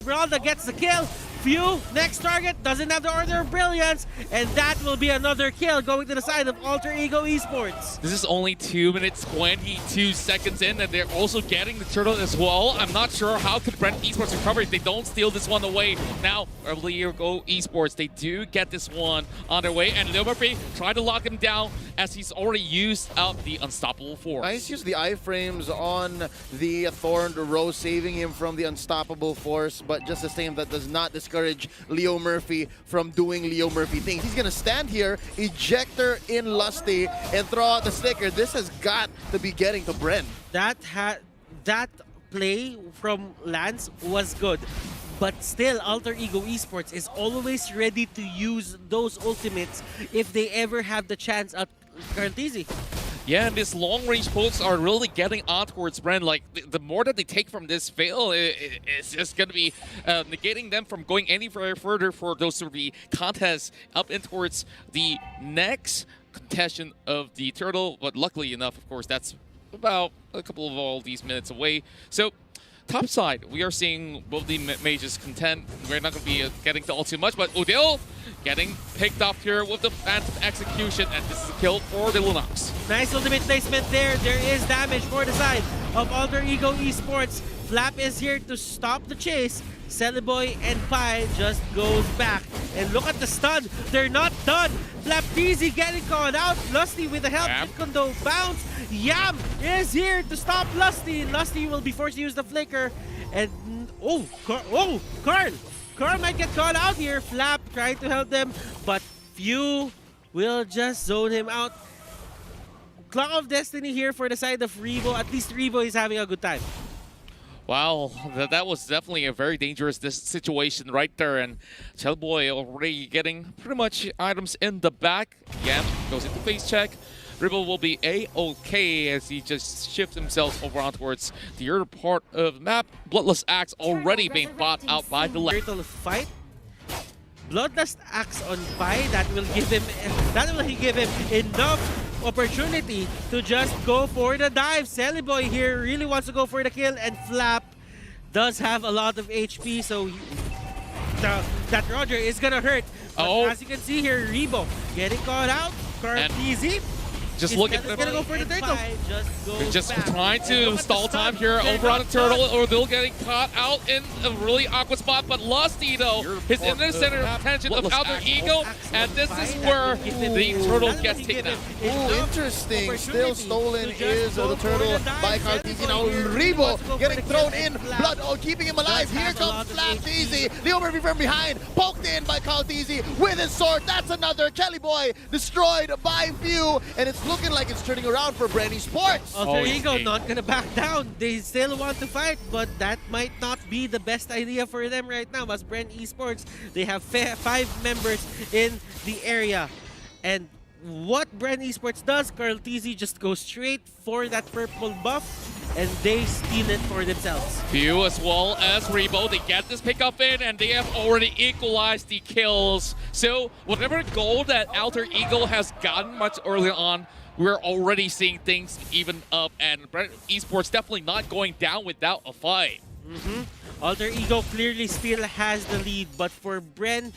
Esmeralda gets the kill. Few, next target, doesn't have the Order of Brilliance, and that will be another kill going to the side of Alter Ego Esports. This is only 2 minutes 22 seconds in, and they're also getting the turtle as well. I'm not sure how could Bren Esports recover if they don't steal this one away. Now, Alter Ego Esports, they do get this one on their way, and Leo Murphy tried to lock him down as he's already used up the Unstoppable Force. Nice use the iframes on the Thorned Rose, saving him from the Unstoppable Force, but just the same, that does not discourage Leo Murphy from doing Leo Murphy things. He's gonna stand here, ejector in Lusty, and throw out the sticker. This has got to be getting to Bren. That play from Lance was good. But still, Alter Ego Esports is always ready to use those ultimates if they ever have the chance at Cartesi. Yeah, and these long-range pokes are really getting on towards Bren. Like, the more that they take from this fail, it's just going to be negating them from going any further for those to be contests up in towards the next contestant of the Turtle. But luckily enough, of course, that's about a couple of all these minutes away. So, top side, we are seeing both the mages contend. We're not going to be getting to all too much, but Udil getting picked up here with the Phantom Execution, and this is a kill for the Lunox. Nice ultimate placement there. There is damage for the side of Alter Ego Esports. Flap is here to stop the chase. Celiboy and Pai just goes back. And look at the stun. They're not done. Flapteezy getting caught out. Lusty with the help. Condo bounce. Yam is here to stop Lusty. Lusty will be forced to use the flicker. And Carl. Carl might get caught out here. Flap trying to help them, but Few will just zone him out. Clock of Destiny here for the side of Rebo. At least Rebo is having a good time. Wow, that was definitely a very dangerous situation right there. And Cellboy already getting pretty much items in the back. Yam goes into face check. Ribble will be A-OK as he just shifts himself over on towards the other part of the map. Bloodlust Axe already being bought out by the left. Turtle fight. Bloodlust Axe on Pai, that will give him enough opportunity to just go for the dive. Celiboy here really wants to go for the kill, and Flap does have a lot of HP, so that Roger is gonna hurt. But as you can see here, Rebo getting caught out. Cartesi just look at them. Gonna go for the turtle. They're just trying to stall time here over on the turtle, or they're getting caught out in a really awkward spot. But Lusty, though, is in the center of attention of Alter Ego, and this is where the turtle gets taken out. Ooh, interesting. Still stolen is the turtle by Cartesi. Now Rebo getting thrown in. Blood keeping him alive. Here comes Flapteezy. Leo Murphy from behind. Poked in by Cartesi with his sword. That's another. Kelly Boy destroyed by Few, and it's looking like it's turning around for Bren Esports. Alter Ego not gonna back down. They still want to fight, but that might not be the best idea for them right now. As Bren Esports, they have 5 members in the area. And what Bren Esports does, Cartesi just goes straight for that purple buff, and they steal it for themselves. Few as well as Rebo, they get this pickup in, and they have already equalized the kills. So whatever goal that Alter Ego has gotten much earlier on, we're already seeing things even up, and Bren Esports definitely not going down without a fight. Alter Ego clearly still has the lead, but for Bren,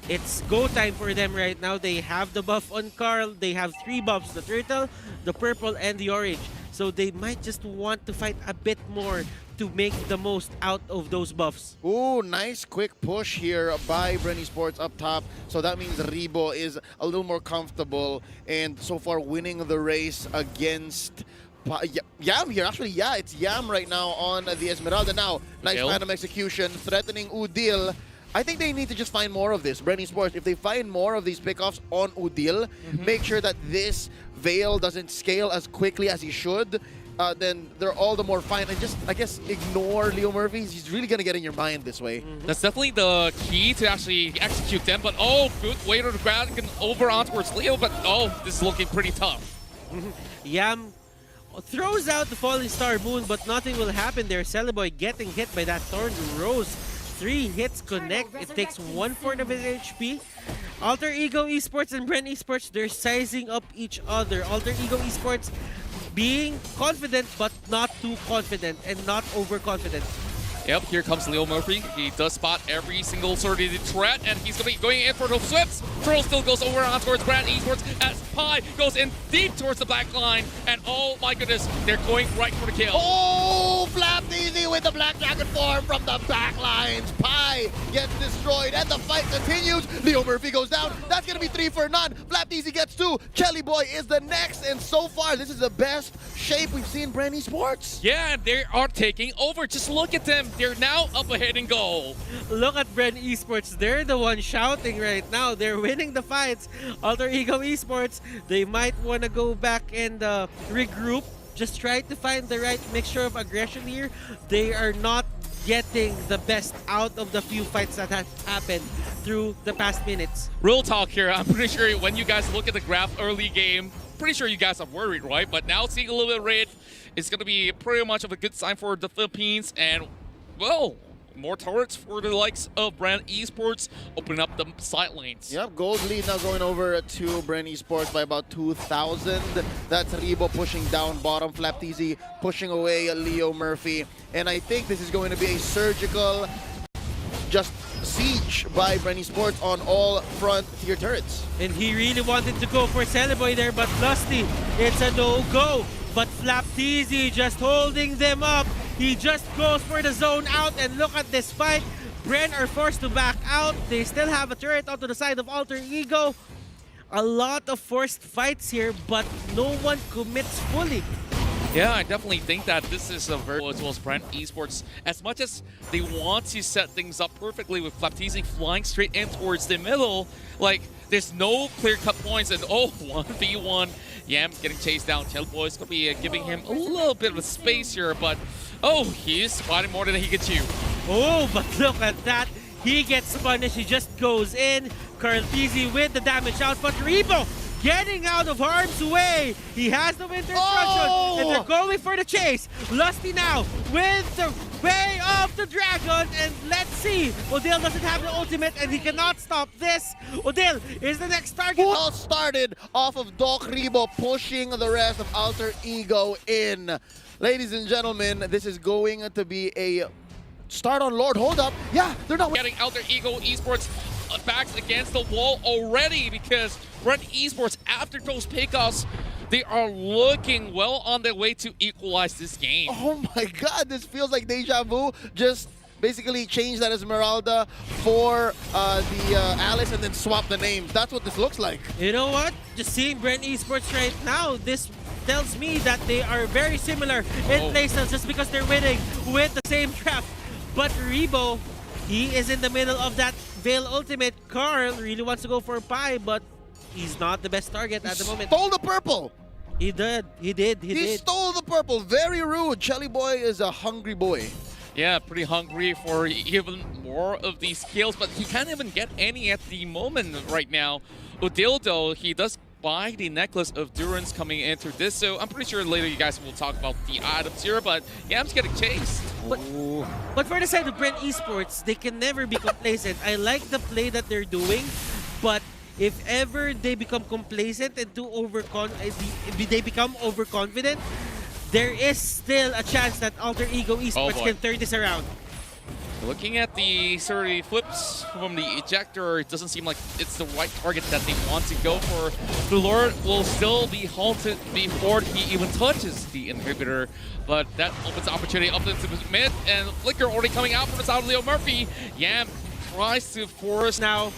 it's go time for them right now. They have the buff on Carl. They have 3 buffs, the turtle, the purple, and the orange. So they might just want to fight a bit more to make the most out of those buffs. Ooh, nice quick push here by Bren Esports up top. So that means Rebo is a little more comfortable and so far winning the race against Yam here. Actually, yeah, it's Yam right now on the Esmeralda. Now, nice Phantom Execution threatening Udil. I think they need to just find more of this. Bren Esports, if they find more of these pickoffs on Udil, make sure that this Veil doesn't scale as quickly as he should, then they're all the more fine. And just, I guess, ignore Leo Murphy. He's really going to get in your mind this way. That's definitely the key to actually execute them. But, good way to grab and over on towards Leo. But, this is looking pretty tough. Yam throws out the Falling Star Moon, but nothing will happen there. Celiboy getting hit by that Thorned Rose. 3 hits connect. It takes 1/4 of his HP. Alter Ego Esports and Bren Esports, they're sizing up each other. Alter Ego Esports being confident, but not too confident and not overconfident. Yep, here comes Leo Murphy. He does spot every single sort of threat, and he's going to be going in for the flips. Troll still goes over on towards Bren Esports as Pi goes in deep towards the back line. And oh my goodness, they're going right for the kill. Oh, Flapped Easy with the Black Dragon form from the back lines. Pi gets destroyed and the fight continues. Leo Murphy goes down. That's going to be 3 for none. Flapped Easy gets 2. Chelly Boy is the next. And so far, this is the best shape we've seen Bren Esports. Yeah, they are taking over. Just look at them. They're now up ahead in goal. Look at Bren Esports. They're the one shouting right now. They're winning the fights. Alter Ego Esports, they might want to go back and regroup. Just try to find the right mixture of aggression here. They are not getting the best out of the few fights that have happened through the past minutes. Real talk here. I'm pretty sure when you guys look at the graph early game, pretty sure you guys are worried, right? But now seeing a little bit of red is going to be pretty much of a good sign for the Philippines. And, well, more turrets for the likes of Bren Esports, opening up the side lanes. Yep, gold lead now going over to Bren Esports by about 2,000. That's Rebo pushing down bottom, Flapped Easy pushing away Leo Murphy. And I think this is going to be a surgical just siege by Bren Esports on all front tier turrets. And he really wanted to go for Celeboy there, but Lusty, it's a no-go. But Flapped Easy just holding them up. He just goes for the zone out, and look at this fight. Bren are forced to back out. They still have a turret onto the side of Alter Ego. A lot of forced fights here, but no one commits fully. Yeah, I definitely think that this is a very as well as Bren Esports. As much as they want to set things up perfectly with Flapped Easy flying straight in towards the middle, like there's no clear-cut points, and oh, 1v1. Yam getting chased down. Boy's gonna be giving him a little bit of a space here, but oh, he's spotting more than he can chew. Oh, but look at that. He gets punished. He just goes in. Carlthese with the damage out, but Rebo getting out of harm's way. He has the winter destruction, and they're going for the chase. Lusty now with the way of the dragon, and let's see. Odile doesn't have the ultimate, and he cannot stop this. Odile is the next target. All started off of Doc Rebo pushing the rest of Alter Ego in. Ladies and gentlemen, this is going to be a start on Lord. Hold up. Yeah, they're not Getting Alter Ego Esports backs against the wall already, because Bren Esports, after those pickoffs, they are looking well on their way to equalize this game. Oh my god, this feels like deja vu. Just basically change that Esmeralda for the Alice and then swap the names. That's what this looks like. You know what? Just seeing Bren Esports right now, this tells me that they are very similar in playstyles just because they're winning with the same draft. But Rebo, he is in the middle of that Veil ultimate. Carl really wants to go for Pi, but he's not the best target at the moment. Stole the purple. He did. He did. He stole the purple. Very rude. Chelly Boy is a hungry boy. Yeah, pretty hungry for even more of these kills, but he can't even get any at the moment right now. Odile, though, he does buy the necklace of Durance coming into this, so I'm pretty sure later you guys will talk about the items here, but Yam's getting chased. But for the side of Bren Esports, they can never be complacent. I like the play that they're doing, but if ever they become complacent and they become overconfident, there is still a chance that Alter Ego Esports can turn this around. Looking at the sort of flips from the ejector, it doesn't seem like it's the right target that they want to go for. The Lord will still be halted before he even touches the inhibitor, but that opens the opportunity up into the mid, and Flicker already coming out from the side of Leo Murphy. Yam tries to force. Now,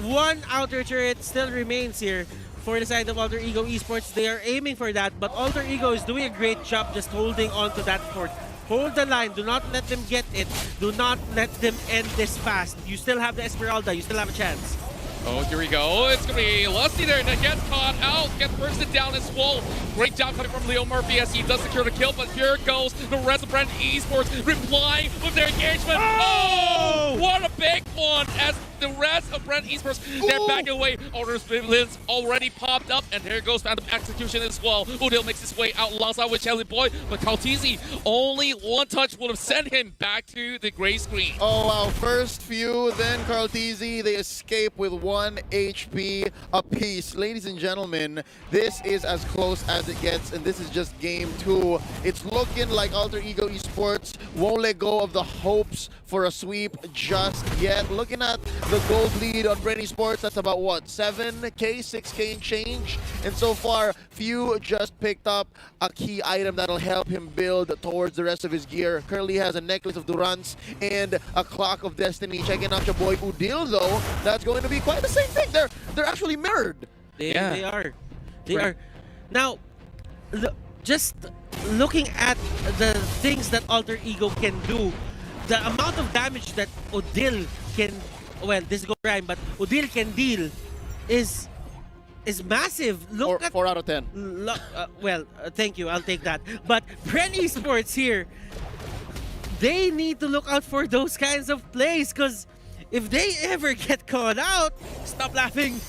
one outer turret still remains here for the side of Alter Ego Esports. They are aiming for that, but Alter Ego is doing a great job just holding on to that fort. Hold the line. Do not let them get it. Do not let them end this fast. You still have the Esmeralda. You still have a chance. Oh, here we go. It's going to be Lusty there that gets caught out, gets bursted down as well. Great job coming from Leo Murphy as he does secure the kill, but here goes the rest of Bren Esports replying with their engagement. Oh! What a big one as the rest of Bren Esports, they're backing away. Order Splits already popped up, and there goes Phantom Execution as well. Udil makes his way out alongside with Jelly Boy, but Kaltizi, only one touch would have sent him back to the gray screen. Oh wow, first few, then Carlteasy, they escape with 1 HP apiece. Ladies and gentlemen, this is as close as it gets, and this is just game 2. It's looking like Alter Ego Esports won't let go of the hopes for a sweep just yet. Looking at the gold lead on Bren Esports, that's about what, 7K, 6K and change? And so far, Few just picked up a key item that'll help him build towards the rest of his gear. Currently has a necklace of Durance and a clock of destiny. Checking out your boy Udil though, that's going to be quite the same thing. They're actually mirrored. They are. They are. Now, just looking at the things that Alter Ego can do, the amount of damage that Udil can, well, this is Rhyme, but Udil can deal is massive. Look at 4 out of 10. Thank you, I'll take that. But Bren Esports here, they need to look out for those kinds of plays, because if they ever get caught out, stop laughing.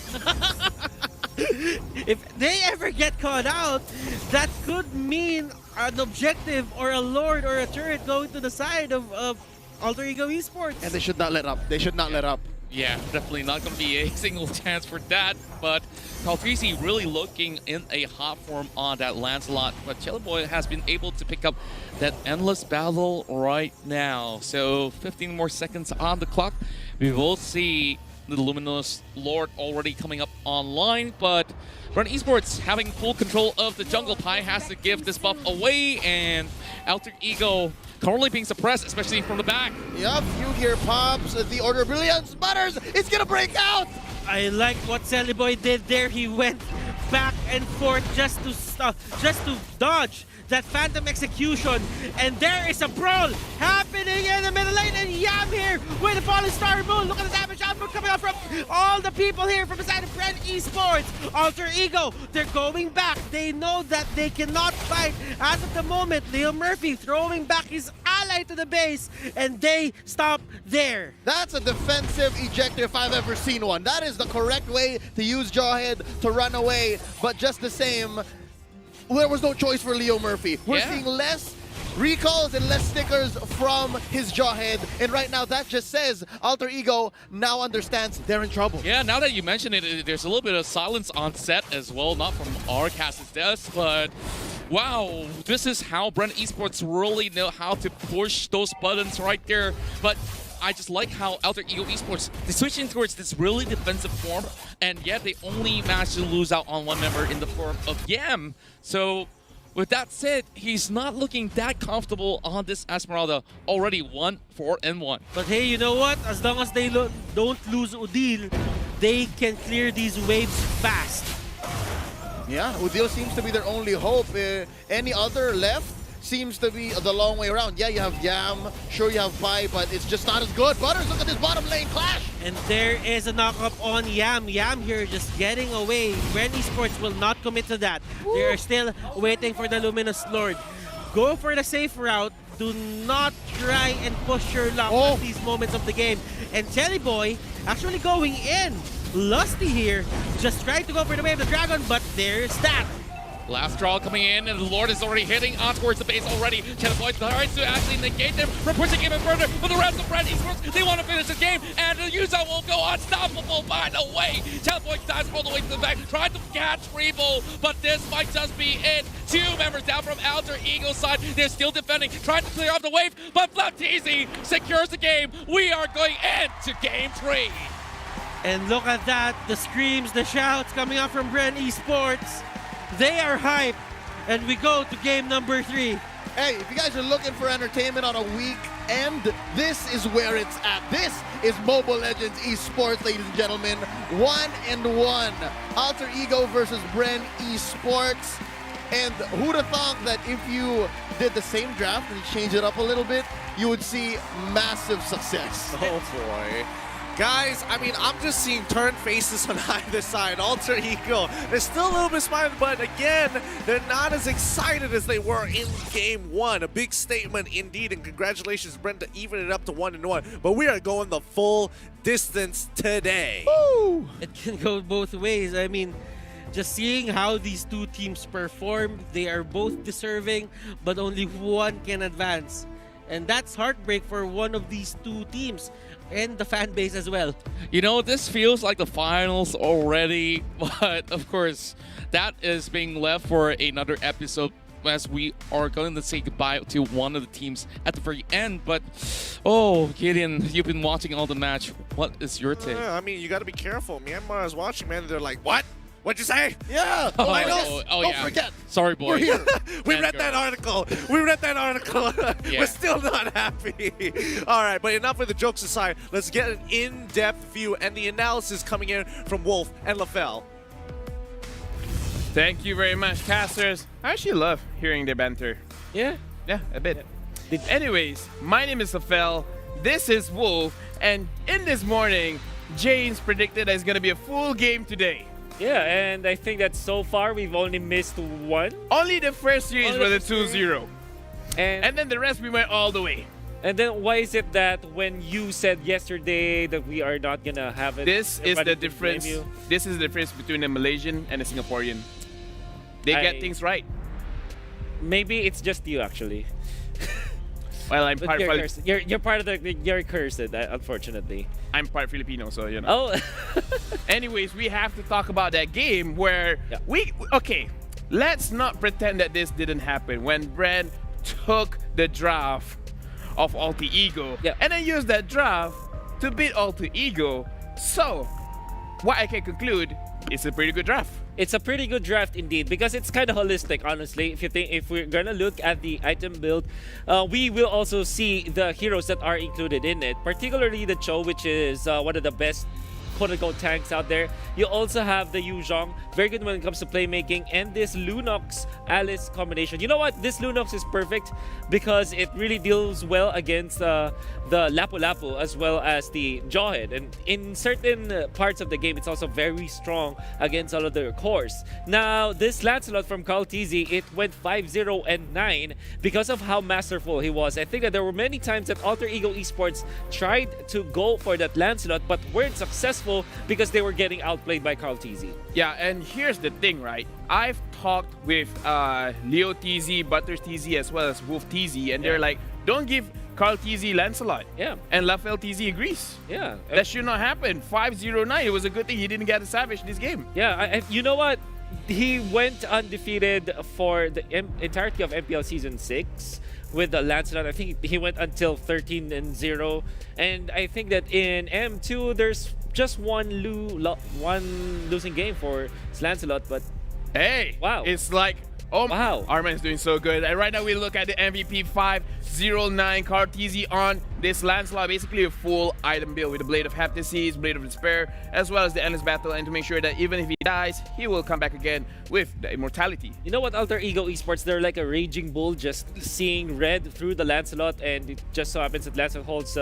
If they ever get caught out, that could mean an objective or a lord or a turret going to the side of Alter Ego Esports. And they should not let up. They should not let up. Yeah, definitely not going to be a single chance for that, but Kaltizi really looking in a hot form on that Lancelot, but Jelly Boy has been able to pick up that endless battle right now. So 15 more seconds on the clock. We will see the Luminous Lord already coming up online, but Bren Esports having full control of the jungle. Pi has to give this buff away, and Alter Ego currently being suppressed, especially from the back. Yup, Few here pops, the Order of Brilliance, Butters, it's gonna break out! I like what Jelly Boy did there. He went back and forth just to dodge that Phantom Execution, and there is a brawl happening in the middle lane, and Yam here with the Falling Star Moon. Look at the damage output coming out from all the people here from the side of Bren Esports. Alter Ego, they're going back. They know that they cannot fight as of the moment. Leo Murphy throwing back his ally to the base, and they stop there. That's a defensive ejector if I've ever seen one. That is the correct way to use Jawhead to run away, but just the same, there was no choice for Leo Murphy. We're seeing less recalls and less stickers from his Jawhead, and right now that just says Alter Ego now understands they're in trouble. Yeah, now that you mention it, there's a little bit of silence on set as well, not from our cast's desk, but wow, this is how Bren Esports really know how to push those buttons right there. But I just like how Alter Ego Esports, they're switching towards this really defensive form, and yet they only managed to lose out on one member in the form of Yam. So with that said, he's not looking that comfortable on this Esmeralda. Already 1-4-1. But hey, you know what? As long as they don't lose Udil, they can clear these waves fast. Yeah, Udil seems to be their only hope. Any other left seems to be the long way around. Yeah, you have Yam, sure you have Pi, but it's just not as good. Butters, look at this bottom lane clash! And there is a knock-up on Yam. Yam here just getting away. Bren Esports will not commit to that. Woo. They are still waiting for the Luminous Lord. Go for the safe route. Do not try and push your luck at these moments of the game. And Jelly Boy actually going in. Lusty here, just trying to go for the Wave of the Dragon, but there's that. Last draw coming in, and the Lord is already hitting on towards the base already. Jelly Boy tries to actually negate them from pushing even further, but the rest of Bren Esports, they want to finish the game, and the Yuza will go unstoppable by the way. Jelly Boy dives all the way to the back, trying to catch Revo, but this might just be it. 2 members down from Alter Ego's side. They're still defending, trying to clear off the wave, but Flapteasy secures the game. We are going into game 3. And look at that, the screams, the shouts coming out from Bren Esports. They are hyped, and we go to game number 3. Hey, if you guys are looking for entertainment on a weekend, this is where it's at. This is Mobile Legends Esports, ladies and gentlemen. 1-1. Alter Ego versus Bren Esports. And who'd have thought that if you did the same draft and changed it up a little bit, you would see massive success. Oh boy. Guys, I mean, I'm just seeing turned faces on either side. Alter Ego, they're still a little bit smiling, but again, they're not as excited as they were in Game 1. A big statement indeed, and congratulations, Bren, to even it up to 1-1. But we are going the full distance today. Woo! It can go both ways. I mean, just seeing how these two teams perform, they are both deserving, but only one can advance. And that's heartbreak for one of these two teams and the fan base as well. You know, this feels like the finals already, but of course, that is being left for another episode as we are going to say goodbye to one of the teams at the very end. But, oh, Gideon, you've been watching all the match. What is your take? I mean, you got to be careful. Myanmar is watching, man. They're like, what? What'd you say? Yeah. Finals? Don't yeah. forget. Sorry, boy. We're here. We And read that girl. article. We read that article. Yeah. We're still not happy. All right, but enough of the jokes aside. Let's get an in-depth view and the analysis coming in from Wolf and LaFell. Thank you very much, casters. I actually love hearing their banter. Yeah. Yeah, a bit. Anyways, my name is Afel. This is Wolf, and in this morning, James predicted that it's gonna be a full game today. Yeah, and I think that so far we've only missed one. Only the first series Only was a the first 2-0. And then the rest we went all the way. And then why is it that when you said yesterday that we are not gonna have it? This is everybody the can difference. blame you? This is the difference between a Malaysian and a Singaporean. They get things right. Maybe it's just you actually. Well, I'm But part you're part of the you're cursed, unfortunately. I'm part Filipino, so you know. Oh. Anyways, we have to talk about that game where Yeah. okay, let's not pretend that this didn't happen when Bren took the draft of Alter Ego and then used that draft to beat Alter Ego. So, what I can conclude is a pretty good draft. It's a pretty good draft indeed because it's kind of holistic, honestly. If we're gonna look at the item build, we will also see the heroes that are included in it, particularly the Cho, which is one of the best quote-unquote tanks out there. You also have the Yu Zhong, very good when it comes to playmaking, and this Lunox Alice combination. You know what? This Lunox is perfect because it really deals well against the Lapu Lapu as well as the Jawhead. And in certain parts of the game, it's also very strong against all of their cores. Now, this Lancelot from Carl TZ, it went 5-0 and 9 because of how masterful he was. I think that there were many times that Alter Ego Esports tried to go for that Lancelot but weren't successful because they were getting outplayed by Carl TZ. Yeah, and here's the thing, right? I've talked with Leo TZ, Butters TZ, as well as Wolf TZ, and they're like, don't give Carl TZ Lancelot. Yeah. And Lafel TZ agrees. Yeah. That should not happen. 5-0-9. It was a good thing he didn't get a Savage this game. Yeah, you know what? He went undefeated for the entirety of MPL Season 6 with the Lancelot. I think he went until 13-0. And I think that in M2, there's just one losing game for Lancelot, but Hey, wow. It's like, oh, Wow. Arman's doing so good. And right now we look at the MVP 509 Carl TZ on this Lancelot, basically a full item build with the Blade of Heptasis, Blade of Despair, as well as the Endless Battle, and to make sure that even if he dies, he will come back again with the immortality. you know what, Alter Ego Esports, they're like a raging bull just seeing red through the Lancelot, and it just so happens that Lancelot holds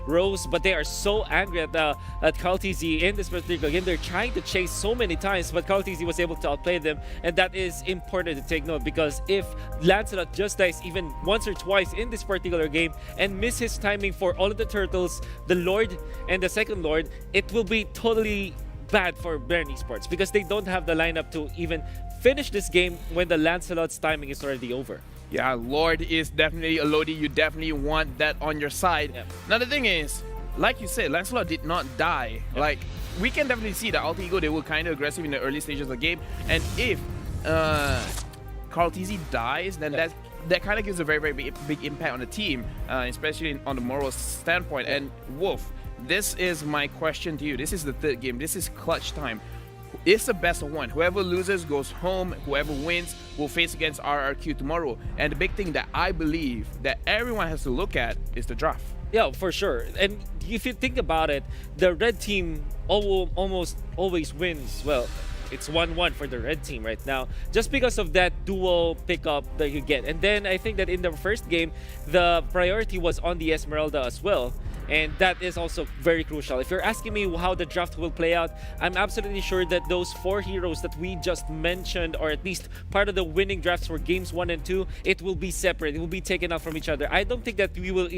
Rose, but they are so angry at Carl TZ in this particular game. They're trying to chase so many times, but Carl TZ was able to outplay them, and that is important to take note because if Lancelot just dies even once or twice in this particular game and miss his timing for all of the turtles, the Lord and the second Lord, it will be totally bad for Bren Esports because they don't have the lineup to even finish this game when the Lancelot's timing is already over. Yeah, Lord is definitely a loadie. You definitely want that on your side. Yep. Now the thing is, like you said, Lancelot did not die. Like, we can definitely see that Alter Ego, they were kind of aggressive in the early stages of the game. And if Carl TZ dies, then that kind of gives a very, very big impact on the team, especially on the moral standpoint. And Wolf, this is my question to you. This is the third game. This is clutch time. It's the best of one. Whoever loses goes home. Whoever wins will face against RRQ tomorrow. And the big thing that I believe that everyone has to look at is the draft. Yeah, for sure. And if you think about it, the red team almost always wins. Well, it's 1-1 for the red team right now just because of that dual pickup that you get. And then I think that in the first game, the priority was on the Esmeralda as well. And that is also very crucial. If you're asking me how the draft will play out, I'm absolutely sure that those 4 heroes that we just mentioned, or at least part of the winning drafts for games 1 and 2, it will be separate. It will be taken out from each other. I don't think that we will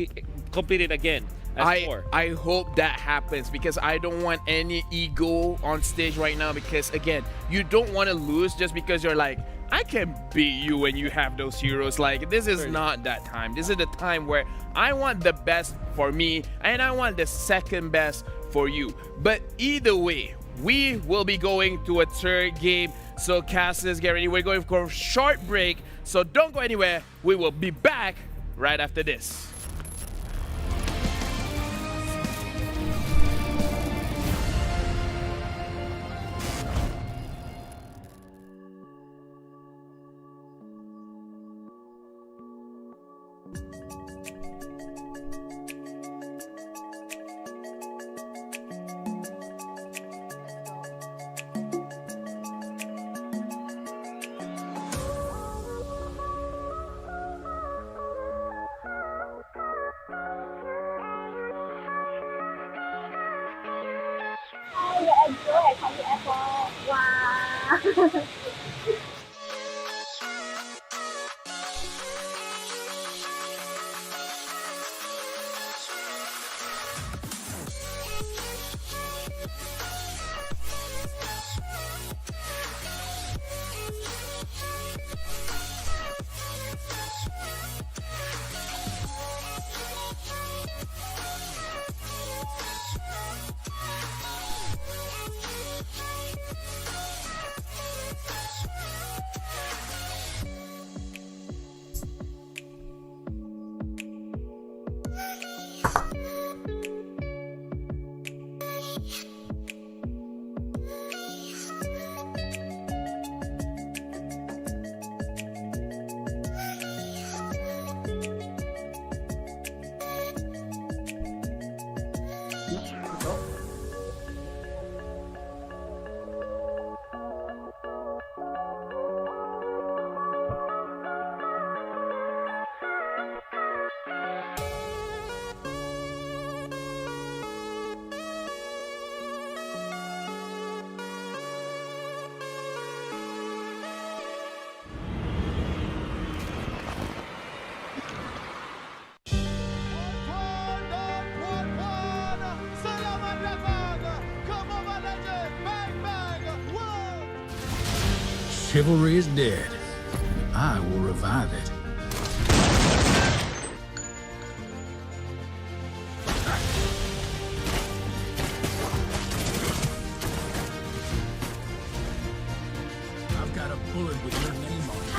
complete it again as 4. I hope that happens, because I don't want any ego on stage right now, because again, you don't want to lose just because you're like, I can beat you when you have those heroes. Like, this is not that time. This is the time where I want the best for me and I want the second best for you. But either way, we will be going to a third game. So casters, get ready. We're going for a short break. So don't go anywhere. We will be back right after this. Wow. Chivalry is dead. I will revive it. I've got a bullet with your name on it.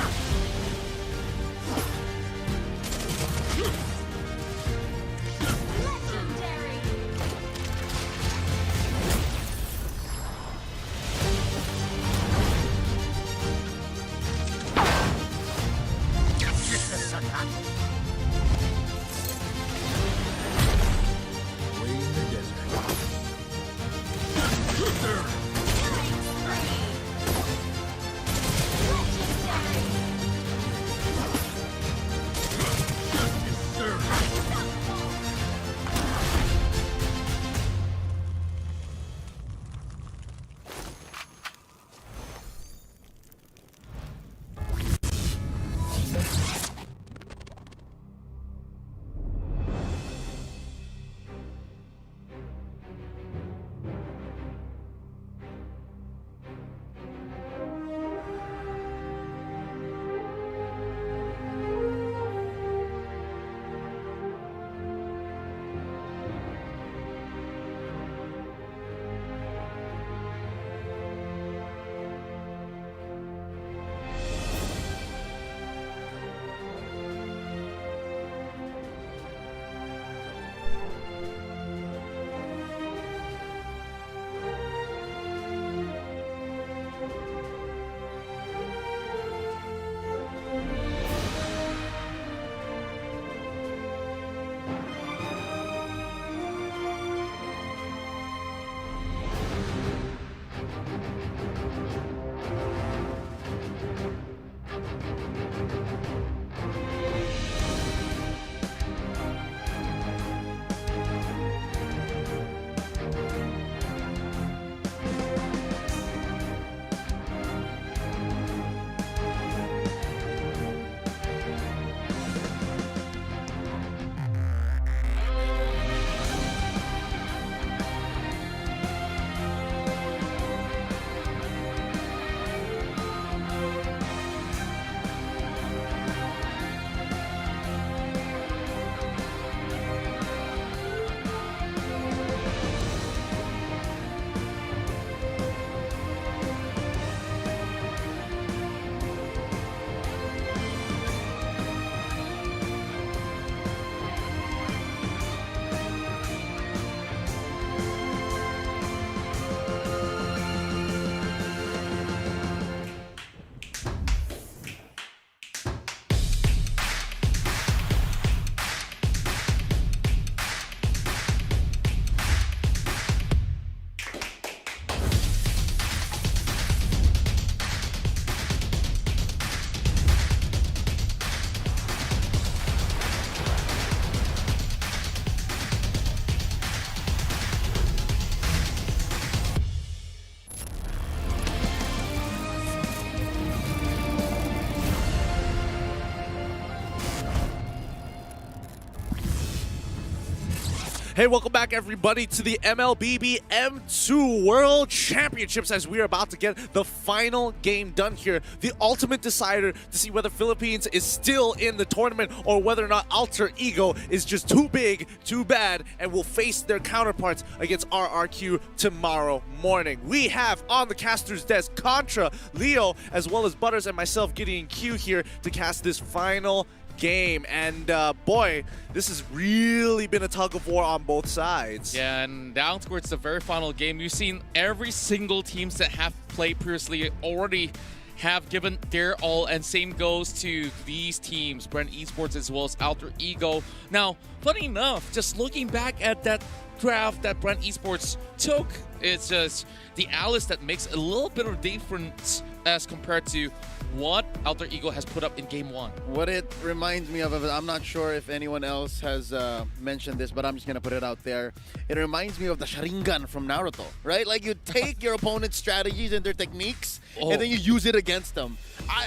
Hey, welcome back, everybody, to the MLBB M2 World Championships as we are about to get the final game done here. The ultimate decider to see whether Philippines is still in the tournament or whether or not Alter Ego is just too big, too bad, and will face their counterparts against RRQ tomorrow morning. We have on the caster's desk Contra, Leo, as well as Butters and myself, Gideon Q, here to cast this final game. And boy, this has really been a tug of war on both sides. Yeah, and down towards the very final game, you've seen every single teams that have played previously already have given their all, and same goes to these teams, Bren Esports as well as Alter Ego. Now, funny enough, just looking back at that draft that Bren Esports took, it's just the Alice that makes a little bit of difference as compared to what Alter Ego has put up in Game 1. What it reminds me of, I'm not sure if anyone else has mentioned this, but I'm just going to put it out there. It reminds me of the Sharingan from Naruto, right? Like, you take your opponent's strategies and their techniques, and then you use it against them.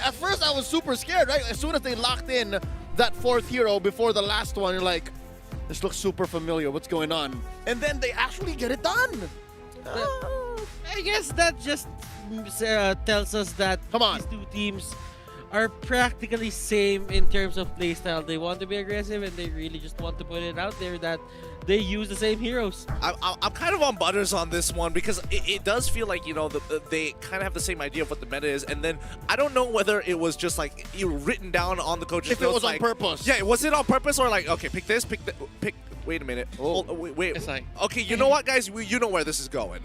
At first, I was super scared, right? As soon as they locked in that fourth hero before the last one, you're like, this looks super familiar. What's going on? And then they actually get it done. I guess that just tells us that these two teams are practically same in terms of playstyle. They want to be aggressive and they really just want to put it out there that they use the same heroes. I'm kind of on Butters on this one because it does feel like, you know, they kind of have the same idea of what the meta is, and then I don't know whether it was just like written down on the coach's If it was on purpose. Yeah, was it on purpose or like, okay, pick this, pick. Wait a minute. Oh. Wait. It's like, Okay, you know what, guys? You know where this is going.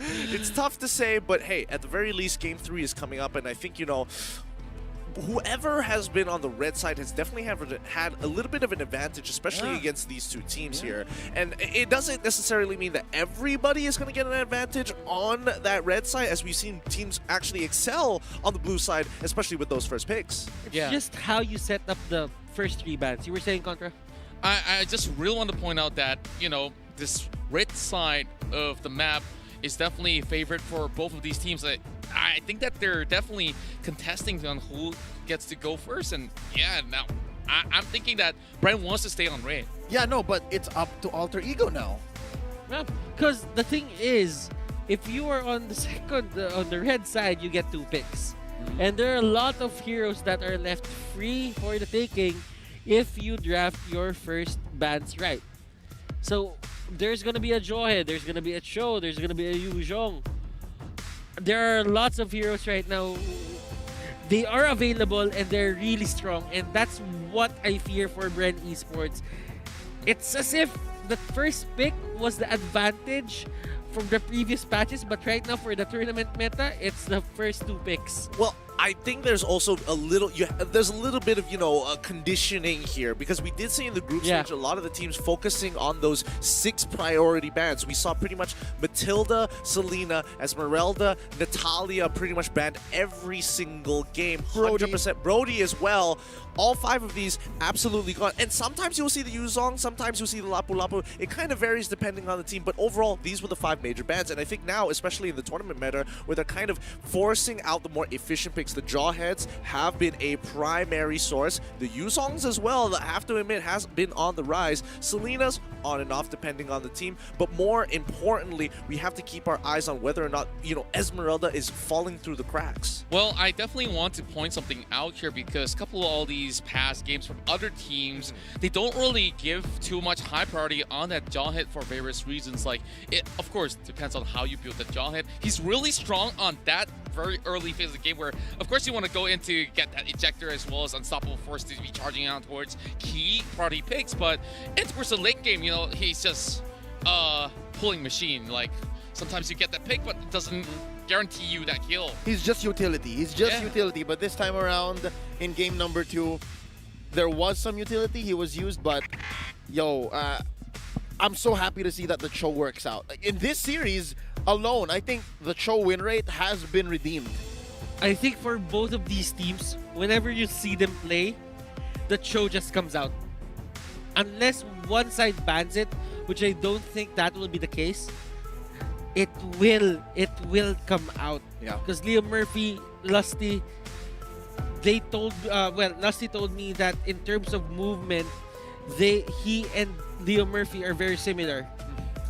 It's tough to say, but hey, at the very least, Game 3 is coming up, and I think, you know, whoever has been on the red side has definitely had a little bit of an advantage, especially against these two teams here. And it doesn't necessarily mean that everybody is going to get an advantage on that red side, as we've seen teams actually excel on the blue side, especially with those first picks. It's just how you set up the first three bans. You were saying, Contra? I just really want to point out that, you know, this red side of the map is definitely a favorite for both of these teams. I think that they're definitely contesting on who gets to go first. And yeah, now I'm thinking that Bren wants to stay on red. Yeah, no, but it's up to Alter Ego now. Yeah, because the thing is, if you are on the second, on the red side, you get 2 picks. And there are a lot of heroes that are left free for the taking if you draft your first bans right. So there's gonna be a Jawhead, there's gonna be a Cho, there's gonna be a Yu Zhong. There are lots of heroes right now. They are available and they're really strong, and that's what I fear for Bren Esports. It's as if the first pick was the advantage from the previous patches, but right now for the tournament meta, it's the first 2 picks. Well, I think there's also a little bit of, you know, conditioning here, because we did see in the group stage a lot of the teams focusing on those 6 priority bans. We saw pretty much Matilda, Selena, Esmeralda, Natalia pretty much banned every single game. 100%. Brody as well. All 5 of these absolutely gone. And sometimes you'll see the Yuzong, sometimes you'll see the Lapu Lapu. It kind of varies depending on the team, but overall, these were the 5 major bans. And I think now, especially in the tournament meta, where they're kind of forcing out the more efficient picks, the Jawheads have been a primary source. The Yuzongs as well, I have to admit, has been on the rise. Selena's on and off depending on the team. But more importantly, we have to keep our eyes on whether or not, you know, Esmeralda is falling through the cracks. Well, I definitely want to point something out here, because a couple of all these past games from other teams, they don't really give too much high priority on that Jawhead for various reasons. Like, it of course depends on how you build the Jawhead. He's really strong on that very early phase of the game, where of course you want to go in to get that ejector as well as unstoppable force to be charging out towards key priority picks. But in towards the late game, you know, he's just pulling machine. Like, sometimes you get that pick, but it doesn't guarantee you that kill. He's just utility. He's just utility. But this time around, in game number 2, there was some utility. He was used, but yo, I'm so happy to see that the Cho works out. Like, in this series alone, I think the Cho win rate has been redeemed. I think for both of these teams, whenever you see them play, the Cho just comes out. Unless one side bans it, which I don't think that will be the case, it will come out. Yeah. Because Liam Murphy, Lusty, they told Lusty told me that in terms of movement, he and Leo Murphy are very similar.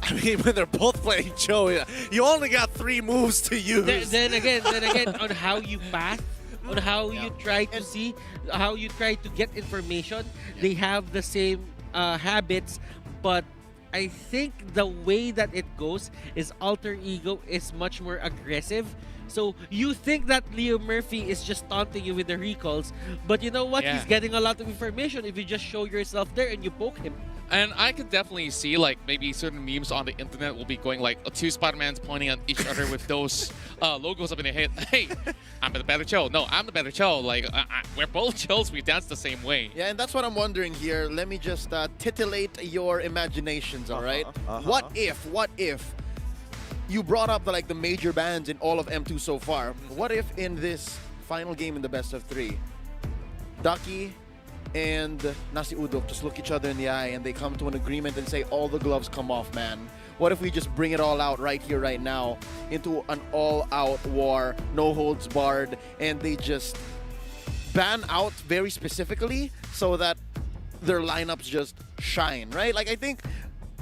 I mean, when they're both playing Cho, you only got 3 moves to use. Then again, on how you path, on how you try to see, how you try to get information, they have the same habits, but I think the way that it goes is Alter Ego is much more aggressive. So you think that Leo Murphy is just taunting you with the recalls, but you know what? Yeah. He's getting a lot of information if you just show yourself there and you poke him. And I could definitely see like maybe certain memes on the internet will be going like 2 Spider-Mans pointing at each other with those logos up in their head. Hey, I'm the better Cho. No, I'm the better Cho. Like we're both Chos. We dance the same way. Yeah, and that's what I'm wondering here. Let me just titillate your imaginations, all right? What if you brought up the major bands in all of M2 so far? What if in this final game in the best of 3, Ducky and Nasi Udok just look each other in the eye and they come to an agreement and say, all the gloves come off, man. What if we just bring it all out right here, right now, into an all-out war, no holds barred, and they just ban out very specifically so that their lineups just shine, right? Like, I think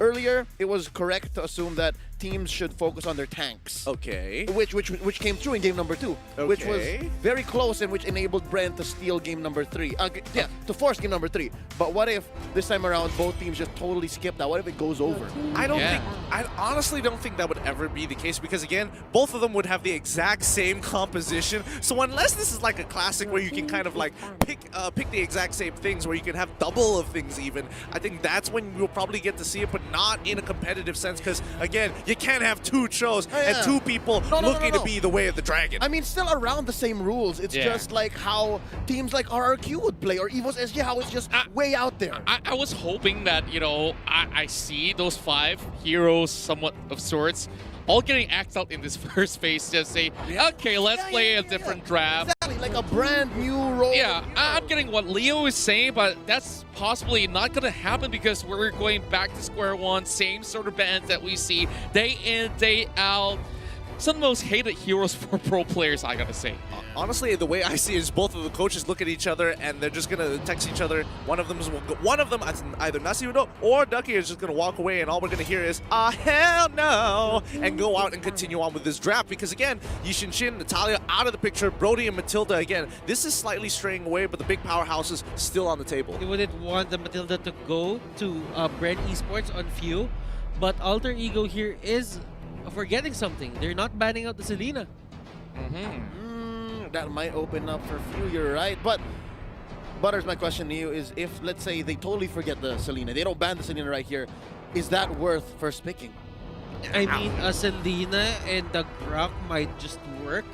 earlier it was correct to assume that teams should focus on their tanks. Okay. Which came true in game number 2, which was Okay. very close and which enabled Bren to steal game number 3. To force game number 3. But what if this time around both teams just totally skip that? What if it goes over? I honestly don't think that would ever be the case because again, both of them would have the exact same composition. So unless this is like a classic where you can kind of like pick the exact same things, where you can have double of things even, I think that's when you'll probably get to see it, but not in a competitive sense because again, you can't have 2 Chos and 2 people looking to be the way of the dragon. I mean, still around the same rules. It's just like how teams like RRQ would play or EVOS SG, how it's just way out there. I was hoping that, you know, I see those 5 heroes somewhat of sorts all getting axed out in this first phase. Just say, okay, let's play a different draft. Exactly, like a brand new role. Yeah, I'm getting what Leo is saying, but that's possibly not going to happen because we're going back to square one. Same sort of bands that we see day in, day out. Some of the most hated heroes for pro players, I gotta say. Honestly, the way I see it is both of the coaches look at each other and they're just gonna text each other. One of them, either Nasiudo or Ducky, is just gonna walk away, and all we're gonna hear is hell no, and go out and continue on with this draft. Because again, Yishin Shin, Natalia out of the picture, Brody and Matilda again. This is slightly straying away, but the big powerhouse is still on the table. You wouldn't want the Matilda to go to Bren Esports on few, but Alter Ego here is forgetting something. They're not banning out the Selena. That might open up for few, you're right. But Butters, my question to you is, if let's say they totally forget the Selena, they don't ban the Selena right here, is that worth first picking? I mean, a Selena and the Grok might just work.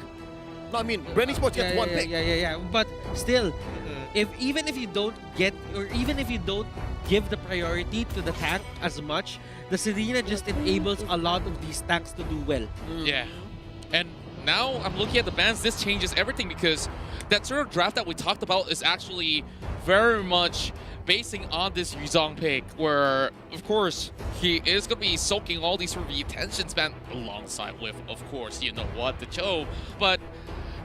No, I mean, Bren Esports gets one pick. Yeah. But still, even if you don't get, or even if you don't give the priority to the tank as much, the Selena just enables a lot of these tanks to do well. Yeah. And now I'm looking at the bans. This changes everything because that sort of draft that we talked about is actually very much basing on this Yuzong pick, where, of course, he is going to be soaking all these sort of attention span alongside with, of course, you know what, the Cho. But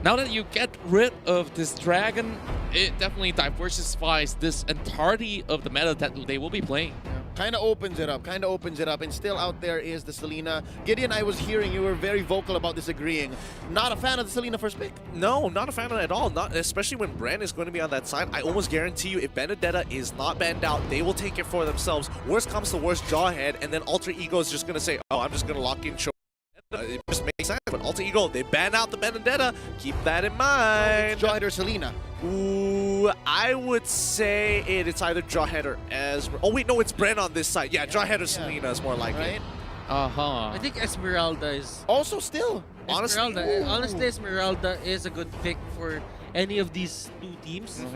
now that you get rid of this dragon, it definitely diversifies this entirety of the meta that they will be playing. Kind of opens it up, and still out there is the Selena. Gideon, I was hearing you were very vocal about disagreeing. Not a fan of the Selena first pick? No, not a fan of it at all. Not especially when Bren is going to be on that side. I almost guarantee you, if Benedetta is not banned out, they will take it for themselves. Worst comes to worst, Jawhead, and then Alter Ego is just going to say, oh, I'm just going to lock in Cho. It just makes sense. But Alter Ego, they ban out the Benedetta. Keep that in mind. Jawhead or Selena? Ooh, I would say it's either Jawhead or Esmeralda. Oh wait, no, it's Bren on this side. Yeah, Jawhead or Selena is more like it. I think Esmeralda is... Also still. Honestly, Esmeralda is a good pick for any of these 2 teams.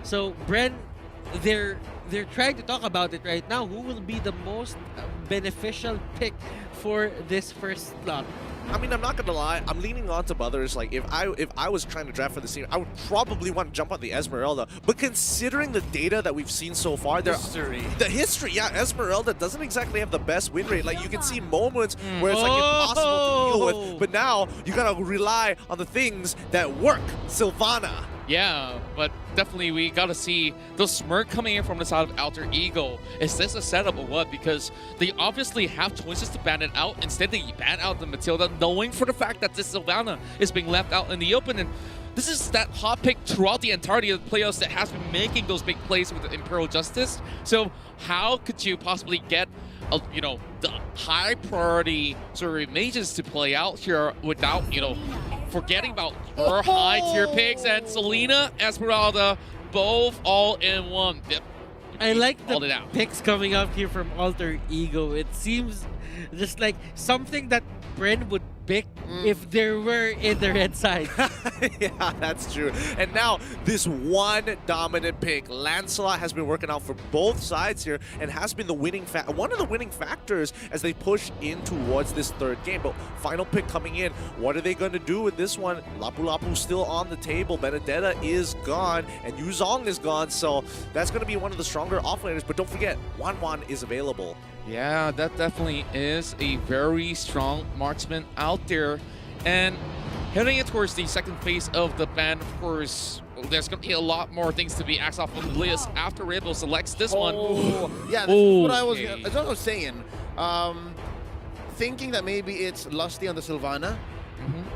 So, Bren, they're trying to talk about it right now. Who will be the most beneficial pick for this first slot? I mean, I'm not gonna lie, I'm leaning on to Butters. Like, if I was trying to draft for this team, I would probably want to jump on the Esmeralda. But considering the data that we've seen so far, the history, yeah, Esmeralda doesn't exactly have the best win rate. Like, you can see moments where it's like impossible to deal with. But now you gotta rely on the things that work. Sylvana, Yeah, but definitely we gotta see the smirk coming in from the side of Alter Ego. Is this a setup or what? Because they obviously have choices to ban it out. Instead, they ban out the Matilda, knowing for the fact that this Sylvana is being left out in the open. And this is that hot pick throughout the entirety of the playoffs that has been making those big plays with the Imperial Justice. So how could you possibly get the high priority sort of mages to play out here without, forgetting about her high tier picks and Selena, Esmeralda, both all in one. Yep. I like Called it the out. picks coming up here from Alter Ego. It seems just like something that Bren would pick if there were in the red side. Yeah, that's true. And now this one dominant pick, Lancelot, has been working out for both sides here and has been the winning one of the winning factors as they push in towards this third game. But final pick coming in, what are they going to do with this one? Lapu Lapu's still on the table, Benedetta is gone, and Yuzong is gone, so that's going to be one of the stronger offlaners. But don't forget, Wan is available. Yeah, that definitely is a very strong marksman out there. And heading it towards the second phase of the ban, of course, there's going to be a lot more things to be asked off of the list after Rebel selects this one. Yeah, this is what I was, Okay. that's what I was saying. Thinking that maybe it's Lusty on the Sylvana.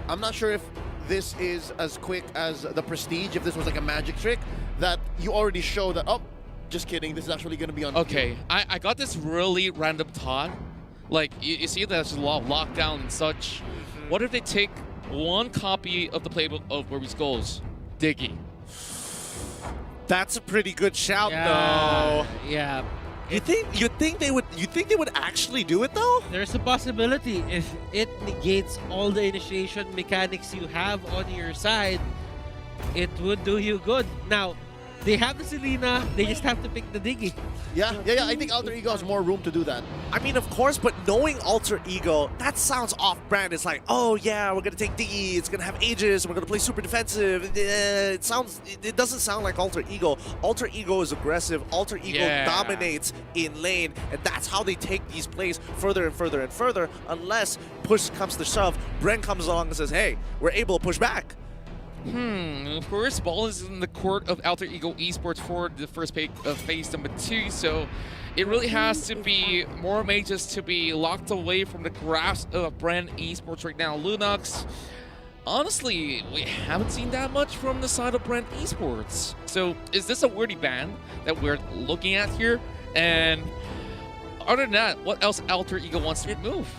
I'm not sure if this is as quick as the Prestige, if this was like a magic trick, that you already show that, oh, just kidding, this is actually going to be on Okay, I got this really random thought. Like, you see there's a lot of lockdown and such. What if they take one copy of the playbook of Where We Skulls? Diggy. That's a pretty good shout, Yeah, though. yeah. You think they would actually do it though? There's a possibility if it negates all the initiation mechanics you have on your side, it would do you good. Now, they have the Selena, they just have to pick the Diggy. Yeah, I think Alter Ego has more room to do that. I mean, of course, but knowing Alter Ego, that sounds off-brand. It's like, oh yeah, we're gonna take Diggy, it's gonna have Aegis, we're gonna play super defensive. It doesn't sound like Alter Ego. Alter Ego is aggressive. Alter Ego dominates in lane, and that's how they take these plays further and further and further. Unless push comes to shove, Bren comes along and says, hey, we're able to push back. Of course, ball is in the court of Alter Ego Esports for the first phase number 2, so it really has to be more mages to be locked away from the grasp of Bren Esports right now. Lunox, honestly, we haven't seen that much from the side of Bren Esports. So is this a worthy ban that we're looking at here? And other than that, what else Alter Ego wants to remove?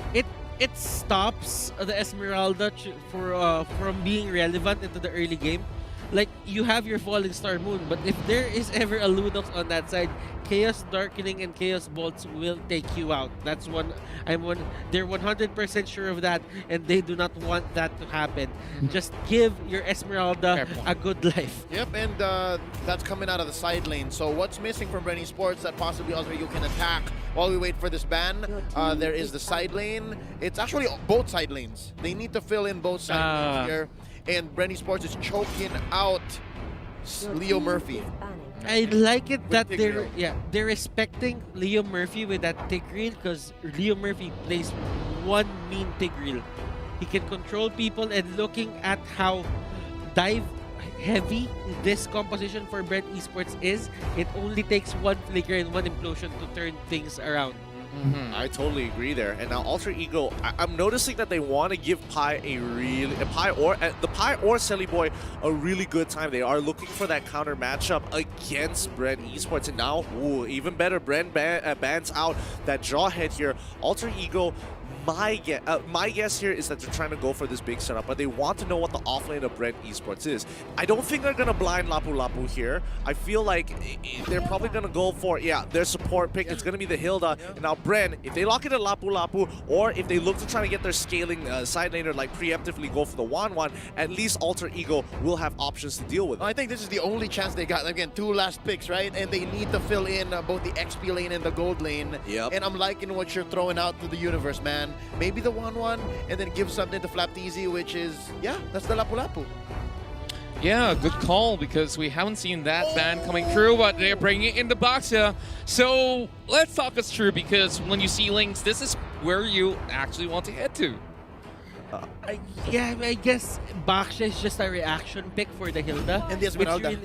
It stops the Esmeralda from being relevant into the early game. Like, you have your Falling Star Moon, but if there is ever a Lunox on that side, Chaos Darkening and Chaos Bolts will take you out. That's one. They're 100% sure of that, and they do not want that to happen. Just give your Esmeralda a good life. Yep, and that's coming out of the side lane. So what's missing from Bren Esports that possibly Alter Ego can attack while we wait for this ban? There is the side lane. It's actually both side lanes. They need to fill in both side lanes here. And Bren Esports is choking out Leo Murphy. I like it that With they're Tigreal. they're respecting Leo Murphy with that Tigreal, because Leo Murphy plays one mean Tigreal. He can control people, and looking at how dive heavy this composition for Bren Esports is, it only takes one flicker and one implosion to turn things around. I totally agree there. And now Alter Ego, I'm noticing that they want to give Pi the Pi or Selly Boy a really good time. They are looking for that counter matchup against Bren Esports. And now, even better, Bren bans out that Jawhead here. Alter Ego, my guess here is that they're trying to go for this big setup, but they want to know what the offlane of Bren Esports is. I don't think they're going to blind Lapu Lapu here. I feel like they're probably going to go for, their support pick. It's going to be the Hilda. And now Bren, if they lock it at Lapu Lapu, or if they look to try to get their scaling side laner, like preemptively go for the Wan, at least Alter Ego will have options to deal with it. I think this is the only chance they got. Again, 2 last picks, right? And they need to fill in both the XP lane and the gold lane. Yep. And I'm liking what you're throwing out to the universe, man. Maybe the 1-1, and then give something to Flapteasy, which is, that's the Lapu Lapu. Yeah, good call, because we haven't seen that ban coming through, but they're bringing it in the box here. So let's talk us through, because when you see links, this is where you actually want to head to. Yeah, I guess Baksha is just a reaction pick for the Hilda. And the Esmeralda.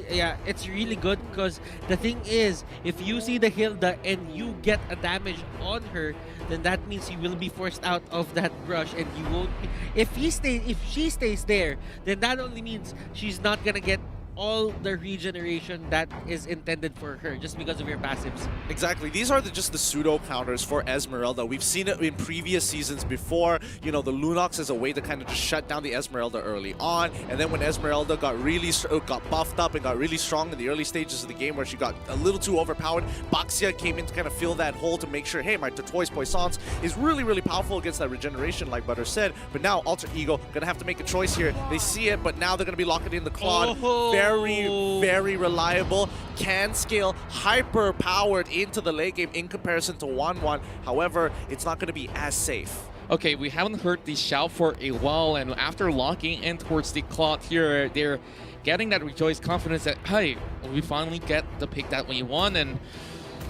It's really good because the thing is, if you see the Hilda and you get a damage on her, then that means you will be forced out of that brush, and you won't. If she stays there, then that only means she's not gonna get all the regeneration that is intended for her just because of your passives. Exactly. These are just the pseudo counters for Esmeralda. We've seen it in previous seasons before. You know, the Lunox is a way to kind of just shut down the Esmeralda early on. And then when Esmeralda got buffed up and got really strong in the early stages of the game where she got a little too overpowered, Baxia came in to kind of fill that hole to make sure, hey, my Tortoise Poissons is really, really powerful against that regeneration, like Butter said. But now Alter Ego gonna have to make a choice here. They see it, but now they're gonna be locking in the Claude. Very, very reliable, can scale, hyper powered into the late game in comparison to 1-1. However, it's not going to be as safe. Okay, we haven't heard the shout for a while, and after locking in towards the clock here, they're getting that Rejoice confidence that, hey, we finally get the pick that we want, and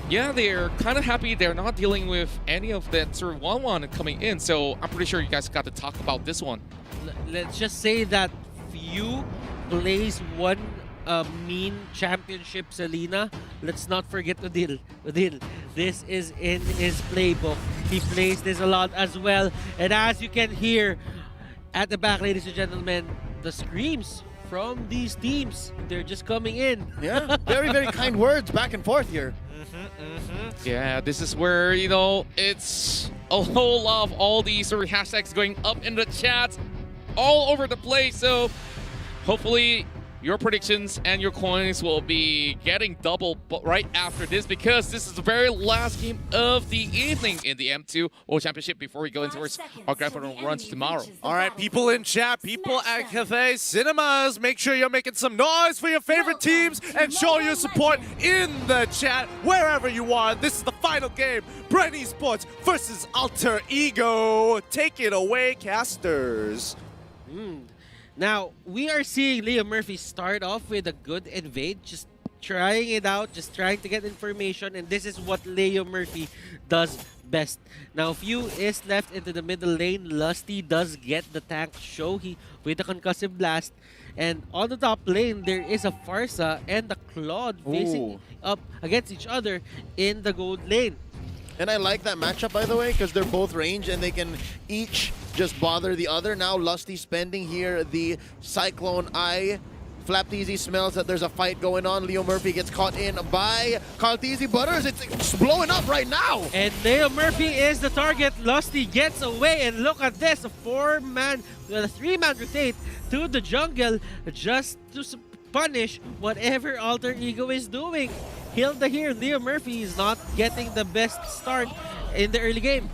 yeah, they're kind of happy they're not dealing with any of that sort of 1-1 coming in, so I'm pretty sure you guys got to talk about this one. Let's just say that few plays one mean championship Selena. Let's not forget Udil. This is in his playbook. He plays this a lot as well. And as you can hear at the back, ladies and gentlemen, the screams from these teams, they're just coming in. Yeah, very, very kind words back and forth here. Yeah, this is where, you know, it's a whole lot of all these sort of hashtags going up in the chat all over the place. So hopefully your predictions and your coins will be getting double right after this, because this is the very last game of the evening in the M2 World Championship before we go into our grand final runs tomorrow. All right, people in chat, people at Cathay Cinemas, make sure you're making some noise for your favorite teams and show your support in the chat wherever you are. This is the final game, Bren Esports versus Alter Ego. Take it away, casters. Now, we are seeing Leo Murphy start off with a good invade, just trying it out, just trying to get information, and this is what Leo Murphy does best. Now, Few is left into the middle lane. Lusty does get the tank show with the concussive blast, and on the top lane, there is a Farsa and the Claude facing up against each other in the gold lane. And I like that matchup, by the way, because they're both range and they can each just bother the other. Now Lusty spending here the Cyclone Eye. Flapteezy smells that there's a fight going on. Leo Murphy gets caught in by Carteezy Butters. It's blowing up right now. And Leo Murphy is the target. Lusty gets away, and look at this, a 3-man rotate to the jungle just to punish whatever Alter Ego is doing. Hilda here, Leo Murphy is not getting the best start in the early game.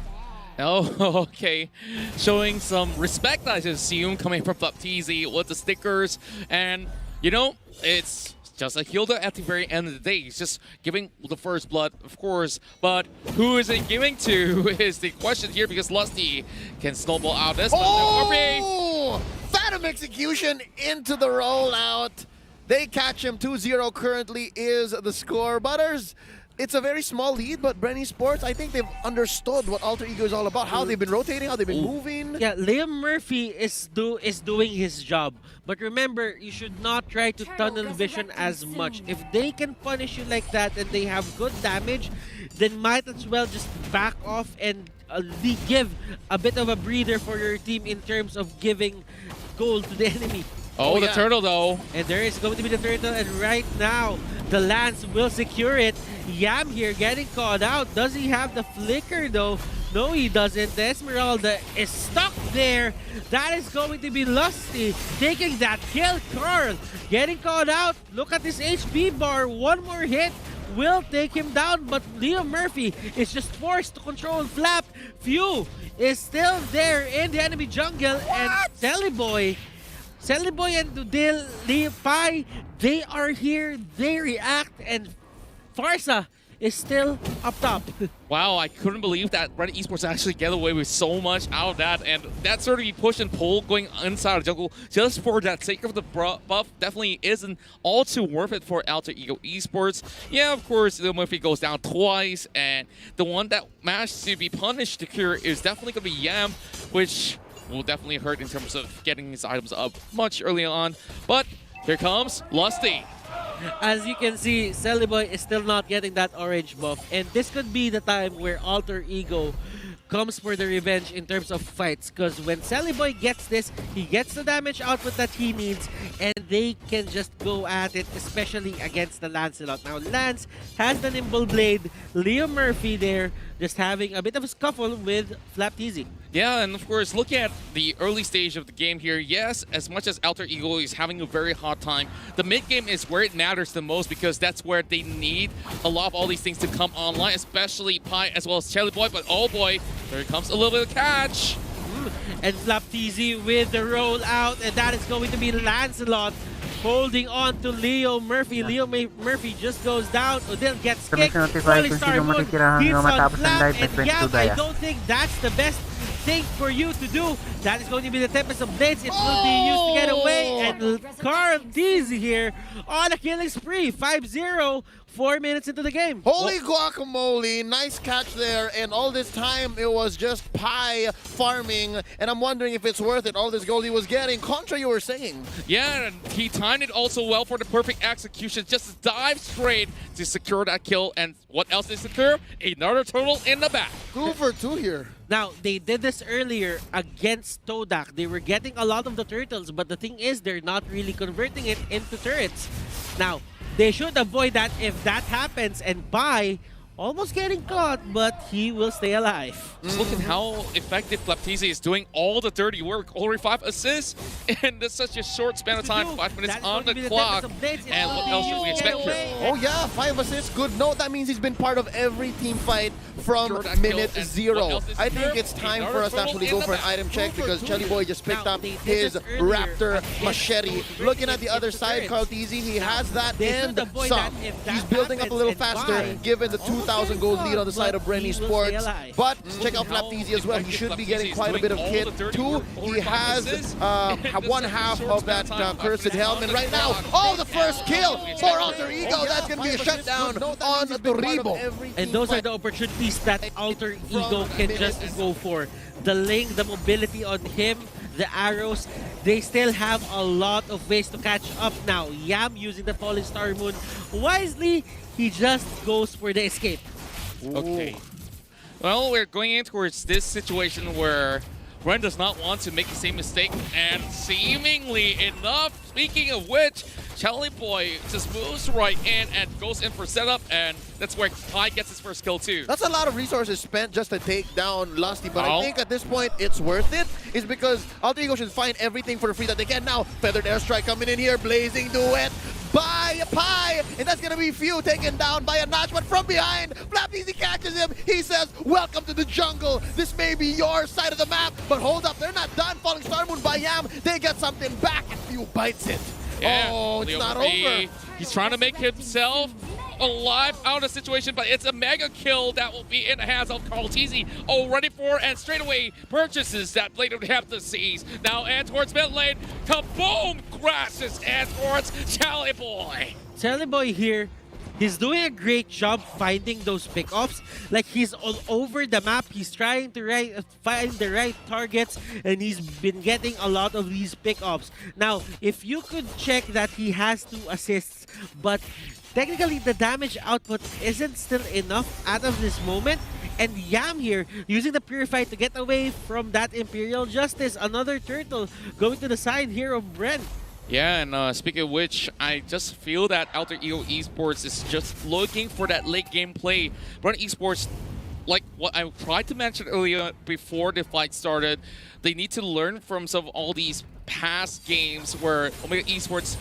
Oh, okay. Showing some respect, I assume, coming from Flapteezy with the stickers. And, you know, it's just like Hilda at the very end of the day. He's just giving the first blood, of course. But who is it giving to is the question here, because Lusty can snowball out this. Oh! Phantom execution into the rollout. They catch him. 2-0 currently is the score. Butters, it's a very small lead, but Bren Esports, I think they've understood what Alter Ego is all about, how they've been rotating, how they've been moving. Yeah, Liam Murphy is doing his job. But remember, you should not try to tunnel vision as much. If they can punish you like that and they have good damage, then might as well just back off and give a bit of a breather for your team in terms of giving gold to the enemy. Oh, the turtle, though. And there is going to be the turtle, and right now, the Lance will secure it. Yam here getting caught out. Does he have the flicker, though? No, he doesn't. The Esmeralda is stuck there. That is going to be Lusty taking that kill. Carl getting caught out. Look at this HP bar. One more hit will take him down, but Leo Murphy is just forced to control Flap. Few is still there in the enemy jungle, and Celiboy and Dudil, Pai, they are here, they react, and Farsa is still up top. Wow, I couldn't believe that Bren Esports actually get away with so much out of that, and that sort of push and pull going inside of the jungle just for that sake of the buff definitely isn't all too worth it for Alter Ego Esports. Yeah, of course, Lil Murphy goes down twice, and the one that managed to be punished to cure is definitely going to be Yam, which will definitely hurt in terms of getting his items up much early on. But here comes Lusty. As you can see, Celiboy is still not getting that orange buff, and this could be the time where Alter Ego comes for the revenge in terms of fights, because when Celiboy gets this, he gets the damage output that he needs, and they can just go at it, especially against the Lancelot. Now, Lance has the Nimble Blade, Leo Murphy there, just having a bit of a scuffle with Flapteasy. Yeah, and of course, look at the early stage of the game here. Yes, as much as Alter Ego is having a very hard time, the mid game is where it matters the most because that's where they need a lot of all these things to come online, especially Pi as well as Celiboy. But oh boy, there comes a little bit of catch. And Flapteasy with the rollout, and that is going to be Lancelot holding on to Leo Murphy. Leo Murphy just goes down. Odil gets kicked. Falling Star Moon hits on Flap, and yeah, I don't think that's the best thing for you to do. That is going to be the Tempest of Blades. It will be used to get away, and Carl Deasy here on a killing spree. 5-0. 4 minutes into the game. Holy guacamole, nice catch there, and all this time it was just Pi farming, and I'm wondering if it's worth it, all this gold he was getting, contra you were saying. Yeah, and he timed it also well for the perfect execution, just to dive straight to secure that kill, and what else did secure? Another turtle in the back. 2 for 2 here. Now, they did this earlier against Todak. They were getting a lot of the turtles, but the thing is, they're not really converting it into turrets. Now, they should avoid that if that happens, and Pi almost getting caught, but he will stay alive. Just look at how effective Flapteasy is doing all the dirty work. Already 5 assists in such a short span of time. 5 minutes on the clock. And what else should we expect here? Oh yeah, 5 assists, good note. That means he's been part of every team fight from minute 0. I think it's time for us to actually go for an item check because Celiboy just picked up his Raptor machete. Looking at the other side, Carl Deasy, he has that and some. He's building up a little faster given the 2,000 gold lead on the side of Bren Sports. But check out Flapteasy as well. He should be getting quite a bit of hit too. He has one half of that cursed helmet right now. Oh, the first kill for Alter Ego. That's going to be a shutdown on Torribo. And those are the opportunities that Alter Ego can just go for. The link, the mobility on him, the arrows, they still have a lot of ways to catch up now. Yam using the Falling Star Moon wisely, he just goes for the escape. Okay. Well, we're going in towards this situation where Bren does not want to make the same mistake, and seemingly enough, speaking of which, Celiboy just moves right in and goes in for setup, and that's where Pi gets his first kill too. That's a lot of resources spent just to take down Lusty, but I think at this point it's worth it. It's because Alter Ego should find everything for free that they can. Now, Feathered Airstrike coming in here, blazing duet by Pi, and that's gonna be few taken down by a notch, but from behind, Flapteasy catches him. He says, welcome to the jungle. This may be your side of the map, but hold up, they're not done. Falling Star Moon by Yam, they get something back, and few bites it. Yeah, oh, it's not over. He's trying to make himself alive out of the situation, but it's a mega kill that will be in the hands of Carl Deasy. Oh, ready for, and straight away purchases that Blade of Heptases. Now, and towards mid lane, kaboom, crashes, and towards Celiboy. Celiboy here, he's doing a great job finding those pickoffs. Like, he's all over the map. He's trying to find the right targets, and he's been getting a lot of these pickoffs. Now, if you could check that he has 2 assists, but technically the damage output isn't still enough out of this moment. And Yam here, using the Purify to get away from that Imperial Justice. Another turtle going to the side here of Bren. Yeah, and speaking of which, I just feel that Alter Ego Esports is just looking for that late game play. Bren Esports, like what I tried to mention earlier before the fight started, they need to learn from some of all these past games where Omega Esports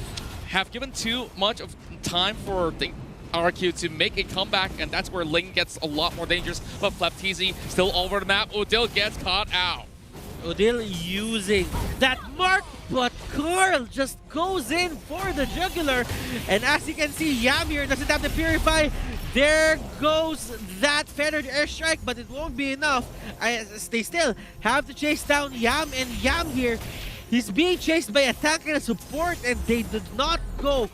have given too much of time for the RQ to make a comeback, and that's where Ling gets a lot more dangerous. But Flapteasy still all over the map. Odil gets caught out. Odil using that mark, but Carl just goes in for the jugular. And as you can see, Yam here doesn't have the Purify. There goes that Feathered Airstrike, but it won't be enough. As they still have to chase down Yam, and Yam here, he's being chased by a tank and a support, and they did not go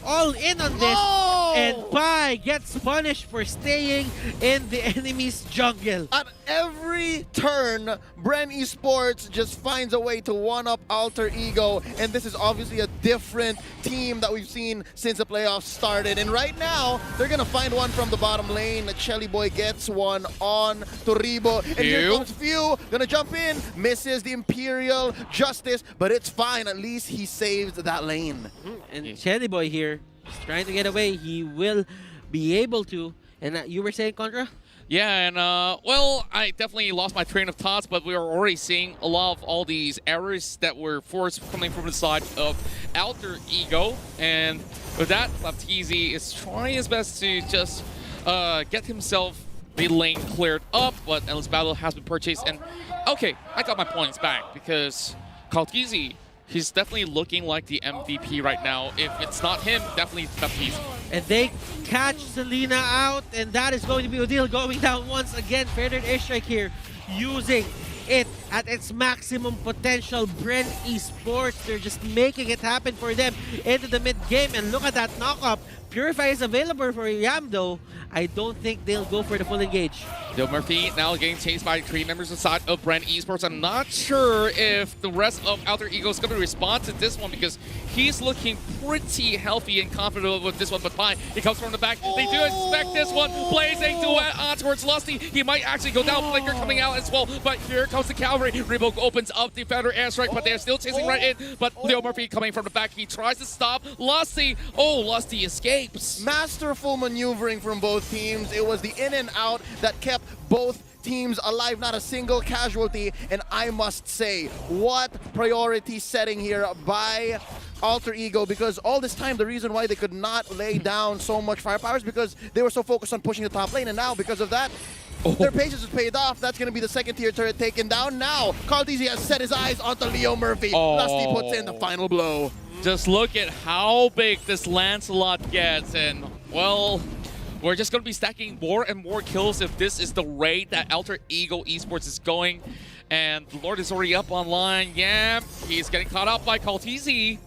all in on this. Oh! And Pai gets punished for staying in the enemy's jungle. At every turn, Bren Esports just finds a way to one-up Alter Ego, and this is obviously a different team that we've seen since the playoffs started. And right now, they're gonna find one from the bottom lane. Chelly Boy gets one on to Rebo, and here comes Few, gonna jump in, misses the Imperial Justice, but it's fine. At least he saves that lane. And Chelly Boy here is trying to get away. He will be able to. And you were saying, Contra? Yeah, and well, I definitely lost my train of thoughts, but we are already seeing a lot of all these errors that were forced coming from the side of Alter Ego. And with that, Lapteezy is trying his best to just get himself the lane cleared up, but Endless Battle has been purchased. And okay, I got my points back because Kaltizi, he's definitely looking like the MVP right now. If it's not him, definitely Lapteezy. And they catch Selena out, and that is going to be a deal going down once again. Feathered Airstrike here, using it at its maximum potential. Bren Esports, they're just making it happen for them into the mid-game. And look at that knock-up. Purify is available for Yam though. I don't think they'll go for the full engage. Leo Murphy now getting chased by 3 members inside of Bren Esports. I'm not sure if the rest of Alter Ego is going to respond to this one because he's looking pretty healthy and confident with this one. But Pai, he comes from the back. They do expect this one. Blazing on towards Lusty. He might actually go down. Flicker coming out as well. But here comes the cavalry. Rebo opens up the Feather Airstrike, but they're still chasing right in. But Leo Murphy coming from the back. He tries to stop Lusty. Oh, Lusty escapes. Masterful maneuvering from both teams. It was the in and out that kept both teams alive, not a single casualty. And I must say, what priority setting here by Alter Ego, because all this time the reason why they could not lay down so much firepower is because they were so focused on pushing the top lane, and now because of that, their patience is paid off. That's going to be the second tier turret taken down. Now, Kaltizi has set his eyes onto Leo Murphy. Lusty puts in the final blow. Just look at how big this Lancelot gets, and well, we're just going to be stacking more and more kills if this is the rate that Alter Ego Esports is going. And the Lord is already up online. Yeah, he's getting caught up by Kaltizi.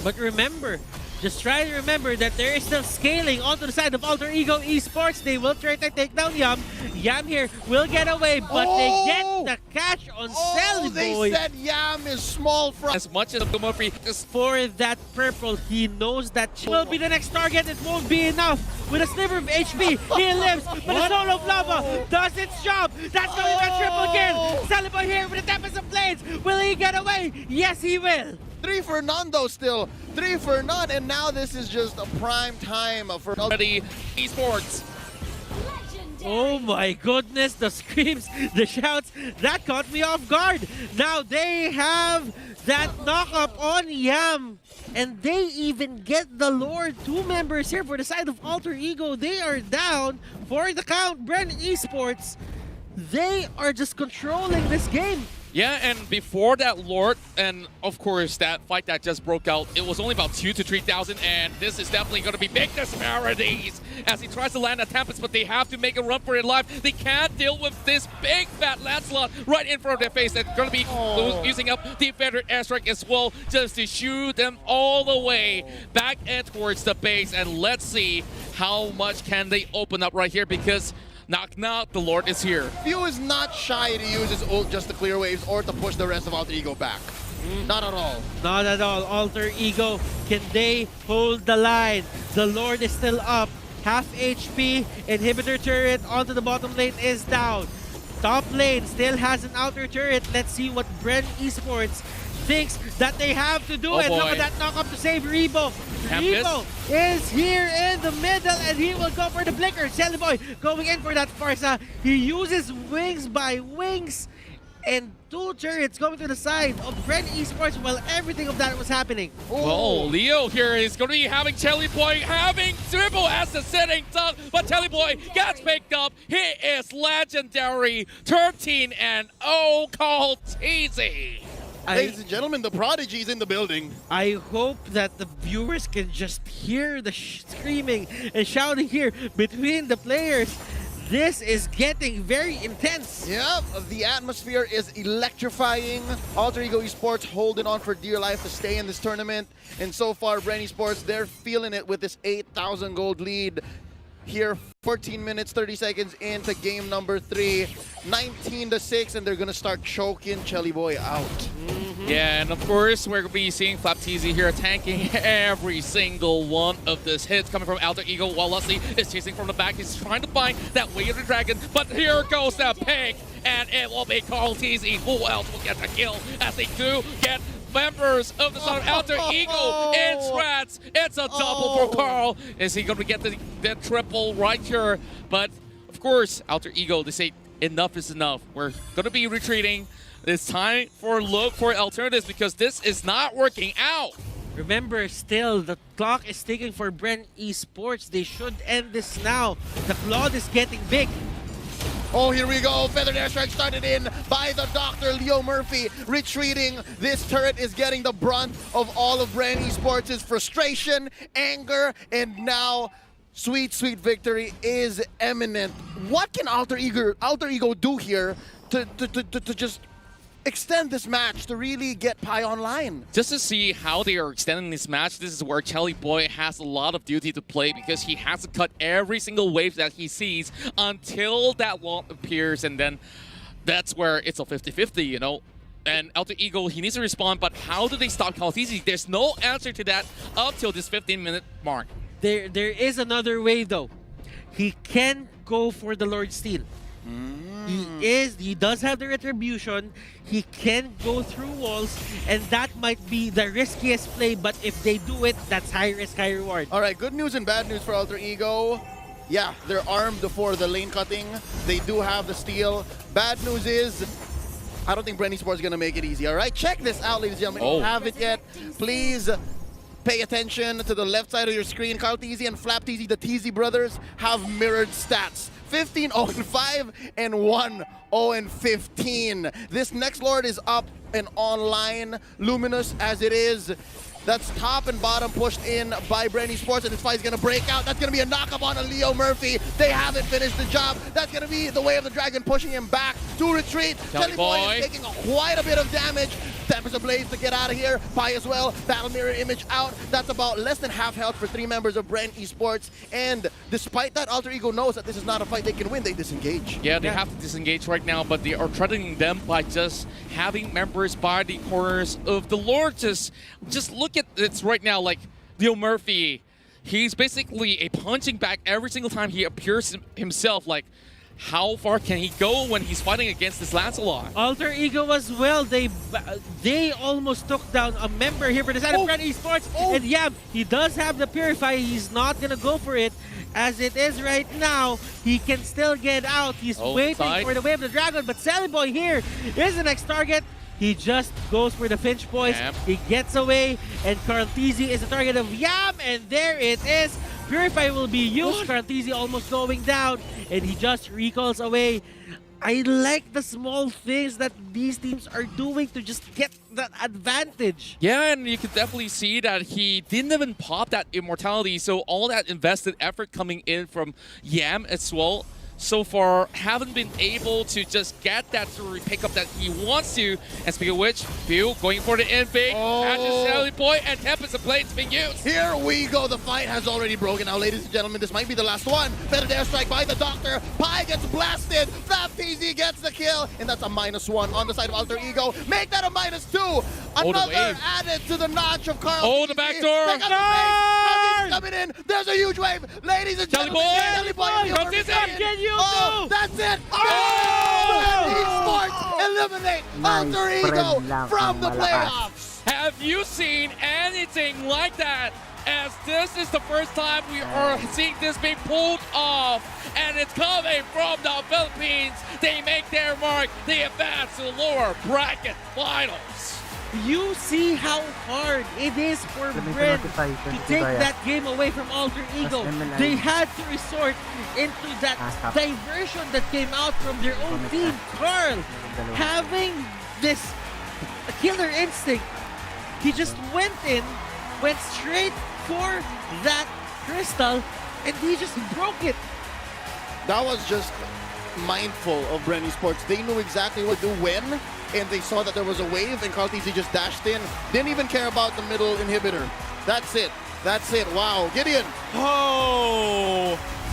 But remember, just try to remember that there is still scaling onto the side of Alter Ego Esports. They will try to take down Yam. Yam here will get away, but they get the catch on Selly They Boy. said Yam is small from... As much as Leo Murphy just For that purple, he knows that she will be the next target. It won't be enough. With a sliver of HP, he lives, but the Soul of Lava does its job. That's going to be a triple kill. Selly Boy here with the Tempest of Blades. Will he get away? Yes, he will. 3 for none though still. 3 for none, and now this is just a prime time for... Ready Esports. Oh my goodness, the screams, the shouts, that caught me off guard. Now they have that knock-up on Yam. And they even get the Lord. 2 members here for the side of Alter Ego. They are down for the count. Bren Esports, they are just controlling this game. Yeah, and before that Lord, and of course that fight that just broke out, it was only about 2,000 to 3,000, and this is definitely going to be big disparities as he tries to land a Tempest, but they have to make a run for it live. They can't deal with this big fat Lancelot right in front of their face. They're going to be using up the Feathered Airstrike as well just to shoot them all the way back and towards the base, and let's see how much can they open up right here because knock knock, the Lord is here. Few is not shy to use his ult just to clear waves or to push the rest of Alter Ego back. Not at all. Not at all. Alter Ego, can they hold the line? The Lord is still up. Half HP, inhibitor turret onto the bottom lane is down. Top lane still has an outer turret. Let's see what Bren Esports thinks that they have to do. And look at that knock up to save Rebo. Rebo is here in the middle and he will go for the blinker. Selly Boy going in for that Farsa. He uses wings by wings and 2 turrets going to the side of Bren Esports while everything of that was happening. Oh, Leo here is going to be having Chelly Boy having dribble as the sitting duck, but Chelly Boy gets picked up. He is legendary. 13 and 0 called easy. Ladies and gentlemen, the prodigy is in the building. I hope that the viewers can just hear the screaming and shouting here between the players. This is getting very intense. Yep, the atmosphere is electrifying. Alter Ego Esports holding on for dear life to stay in this tournament. And so far, Bren Esports, they're feeling it with this 8,000 gold lead. Here, 14 minutes, 30 seconds into game number 3. 19-6, and they're going to start choking Chelly Boy out. Yeah, and of course, we're going to be seeing FlapTZ here tanking every single one of these hits coming from Alter Ego, while Leslie is chasing from the back. He's trying to find that Way of the Dragon, but here goes that pick, and it will be CarlTZ. Who else will get the kill as they do get members of the son of Alter Ego in strats? It's a double for Carl. Is he going to get the triple right here? But of course, Alter Ego, they say enough is enough. We're going to be retreating. It's time for look for alternatives because this is not working out. Remember, still, the clock is ticking for Bren Esports. They should end this now. The cloud is getting big. Oh, here we go. Feathered airstrike started in by the Dr. Leo Murphy. Retreating. This turret is getting the brunt of all of Bren Esports' frustration, anger, and now sweet, sweet victory is imminent. What can Alter Ego do here to just extend this match to really get Pi online? Just to see how they are extending this match, this is where Chelly Boy has a lot of duty to play because he has to cut every single wave that he sees until that wall appears, and then that's where it's a 50-50, you know? And Alter Ego, he needs to respond, but how do they stop CarlTZ? There's no answer to that up till this 15-minute mark. There is another way, though. He can go for the Lord Steel. He does have the retribution. He can go through walls, and that might be the riskiest play, but if they do it, that's high risk, high reward. All right, good news and bad news for Alter Ego. Yeah, they're armed for the lane cutting. They do have the steal. Bad news is, I don't think Bren Esports is going to make it easy, all right? Check this out, ladies and gentlemen. If you have it yet, please pay attention to the left side of your screen. CarlTZ and FlapTZ, the TZ brothers, have mirrored stats. 15-0-5 and 1-0-15. This next Lord is up and online. Luminous as it is. That's top and bottom pushed in by Bren Esports, and this fight is going to break out. That's going to be a knock-up on a Leo Murphy. They haven't finished the job. That's going to be the Way of the Dragon pushing him back to retreat. Chelly Boy is taking quite a bit of damage. Tempest Ablaze to get out of here. Pi as well. Battle Mirror Image out. That's about less than half health for 3 members of Bren Esports. And despite that, Alter Ego knows that this is not a fight they can win. They disengage. Yeah, they have to disengage right now, but they are threatening them by just having members by the corners of the Lord. Just look at it right now, like Leo Murphy. He's basically a punching bag every single time he appears himself. Like, how far can he go when he's fighting against this Lancelot? Alter Ego as well. They almost took down a member here for the side of Bren Esports. And yeah, he does have the Purify. He's not going to go for it. As it is right now, he can still get out. He's waiting for the Way of the Dragon. But Sally Boy here is the next target. He just goes for the Finch Boys. He gets away, and CarlTZ is the target of Yam, and there it is. Purify will be used. CarlTZ almost going down, and he just recalls away. I like the small things that these teams are doing to just get that advantage. Yeah, and you could definitely see that he didn't even pop that immortality, so all that invested effort coming in from Yam as well so far haven't been able to just get that to pick up that he wants to. And speaking of which, Bill going for the invade, catches Sally Boy, and Tempest Ablaze being used. Here we go. The fight has already broken out, ladies and gentlemen. This might be the last one. Better airstrike by the Doctor. Pi gets blasted. FlapTZ gets the kill, and that's a -1 on the side of Alter Ego. Make that a -2. Another added to the notch of Carl. Oh, the back door. Coming in. There's a huge wave. Ladies and gentlemen, Sally Boy. Oh, that's it! Esports eliminate Alter Ego from the playoffs! Have you seen anything like that? As this is the first time we are seeing this being pulled off, and it's coming from the Philippines. They make their mark. They advance to the lower bracket finals. You see how hard it is for Bren to take that game away from Alter Ego. They had to resort into that diversion that came out from their own team. Carl, having this killer instinct, he just went straight for that crystal, and he just broke it. That was just mindful of Bren Esports. They knew exactly what to do when, and they saw that there was a wave, and Cartesi just dashed in. Didn't even care about the middle inhibitor. That's it. That's it. Wow. Gideon.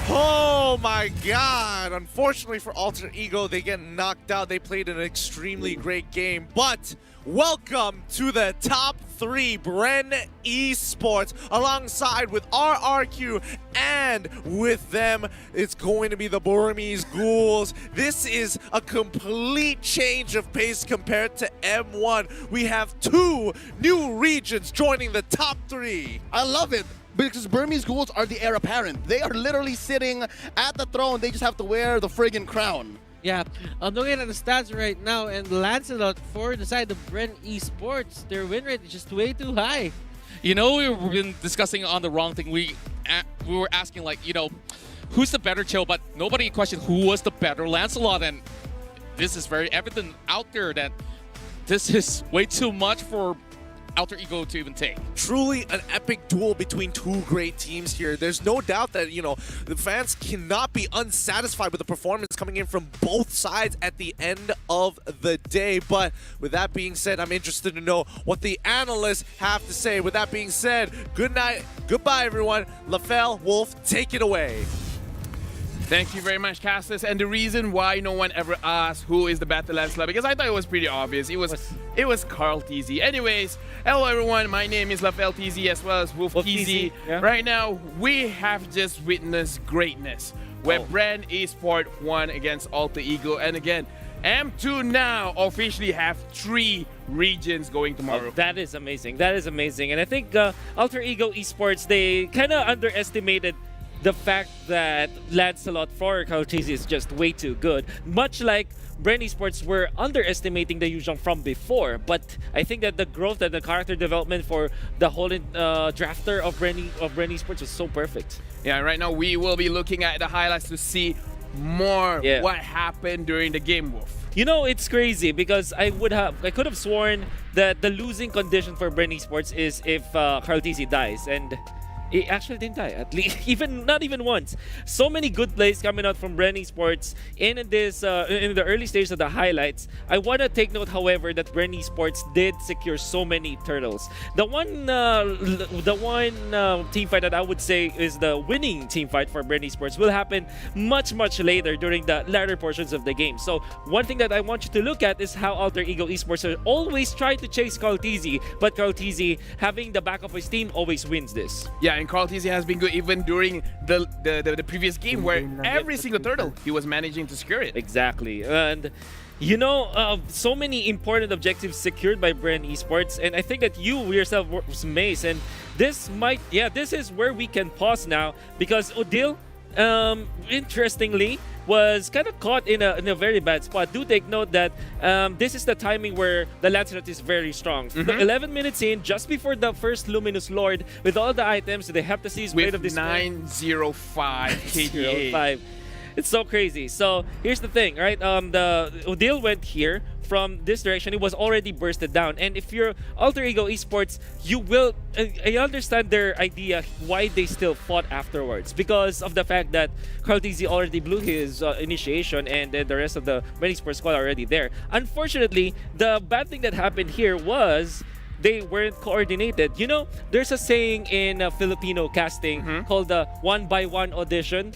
Oh my god. Unfortunately for Alter Ego, they get knocked out. They played an extremely great game, but welcome to the top 3, Bren Esports, alongside with RRQ, and with them, it's going to be the Burmese Ghouls. This is a complete change of pace compared to M1. We have 2 new regions joining the top 3. I love it. Because Burmese Ghouls are the heir apparent. They are literally sitting at the throne. They just have to wear the friggin' crown. Yeah, I'm looking at the stats right now, and Lancelot for the side of Bren Esports, their win rate is just way too high. You know, we've been discussing on the wrong thing. We were asking, like, you know, who's the better Chill, but nobody questioned who was the better Lancelot, and this is very evident out there that this is way too much for Alter Ego to even take. Truly an epic duel between 2 great teams here. There's no doubt that, you know, the fans cannot be unsatisfied with the performance coming in from both sides at the end of the day. But with that being said, I'm interested to know what the analysts have to say. With that being said, good night, goodbye everyone. LaFell, Wolf, take it away. Thank you very much, Castus. And the reason why no one ever asked who is the better Lancelot, because I thought it was pretty obvious. It was Carl TZ. Anyways, hello everyone. My name is LaFell TZ as well as Wolf TZ. Yeah. Right now, we have just witnessed greatness, where Bren Esports won against Alter Ego. And again, M2 now officially have 3 regions going tomorrow. Oh, that is amazing. That is amazing. And I think Alter Ego Esports, they kind of underestimated the fact that Lancelot for Cartesi is just way too good. Much like Bren Esports were underestimating the Yuzhong from before. But I think that the growth and the character development for the whole drafter of Bren Esports was so perfect. Yeah, right now we will be looking at the highlights to see more what happened during the game, Wolf. You know, it's crazy because I could have sworn that the losing condition for Bren Esports is if Cartesi dies, and it actually didn't die, at least not even once. So many good plays coming out from Bren Esports in this in the early stages of the highlights. I want to take note, however, that Bren Esports did secure so many turtles. The one team fight that I would say is the winning team fight for Bren Esports will happen much later during the latter portions of the game. So one thing that I want you to look at is how Alter Ego Esports are always trying to chase Cartesi, but Cartesi, having the back of his team, always wins this. Yeah, and Carl TZ has been good even during the previous game where every single turtle he was managing to secure it. Exactly. And you know, so many important objectives secured by Bren Esports, and I think that you yourself was amazed. And this is where we can pause now, because Odile, interestingly, was kind of caught in a very bad spot. Do take note that this is the timing where the Lancelot is very strong. 11 minutes in, just before the first Luminous Lord, with all the items, the Heptasis, Blade of Despair. 905 KDA. It's so crazy. So here's the thing, right? The Odile went here from this direction. It was already bursted down. And if you're Alter Ego Esports, you will... I understand their idea why they still fought afterwards. Because of the fact that Cartesi already blew his initiation, and then the rest of the Bren Esports squad are already there. Unfortunately, the bad thing that happened here was they weren't coordinated. You know, there's a saying in Filipino casting called the 1-by-1 audition.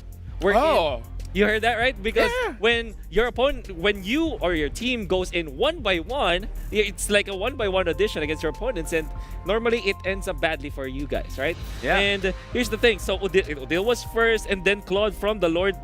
You heard that, right? Because when your opponent, when you or your team goes in 1-by-1, it's like a 1-by-1 audition against your opponents, and normally it ends up badly for you guys, right? Yeah. And here's the thing: so Odile was first, and then Claude from the Lord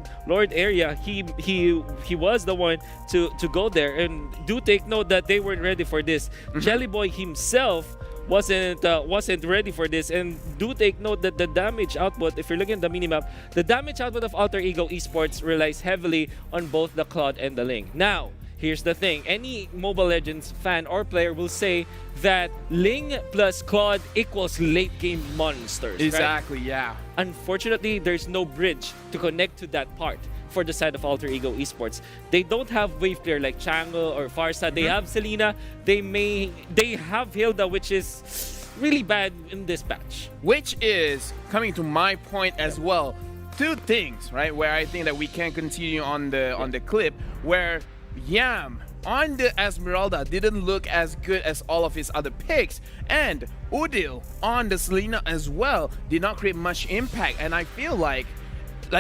area. He was the one to go there, and do take note that they weren't ready for this. Jellyboy himself wasn't ready for this, and do take note that the damage output, if you're looking at the minimap, the damage output of Alter Ego Esports relies heavily on both the Claude and the Ling. Now, here's the thing: any Mobile Legends fan or player will say that Ling plus Claude equals late game monsters. Exactly, right? yeah. Unfortunately, there's no bridge to connect to that part for the side of Alter Ego Esports. They don't have wave player like Chango or Farsa. They have Selena. They have Hilda, which is really bad in this patch. Which is coming to my point as well. two things, right, where I think that we can continue on the clip where Yam on the Esmeralda didn't look as good as all of his other picks, and Udil on the Selena as well did not create much impact. And I feel like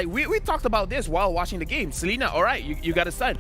we talked about this while watching the game. Selena, all right, you got to start.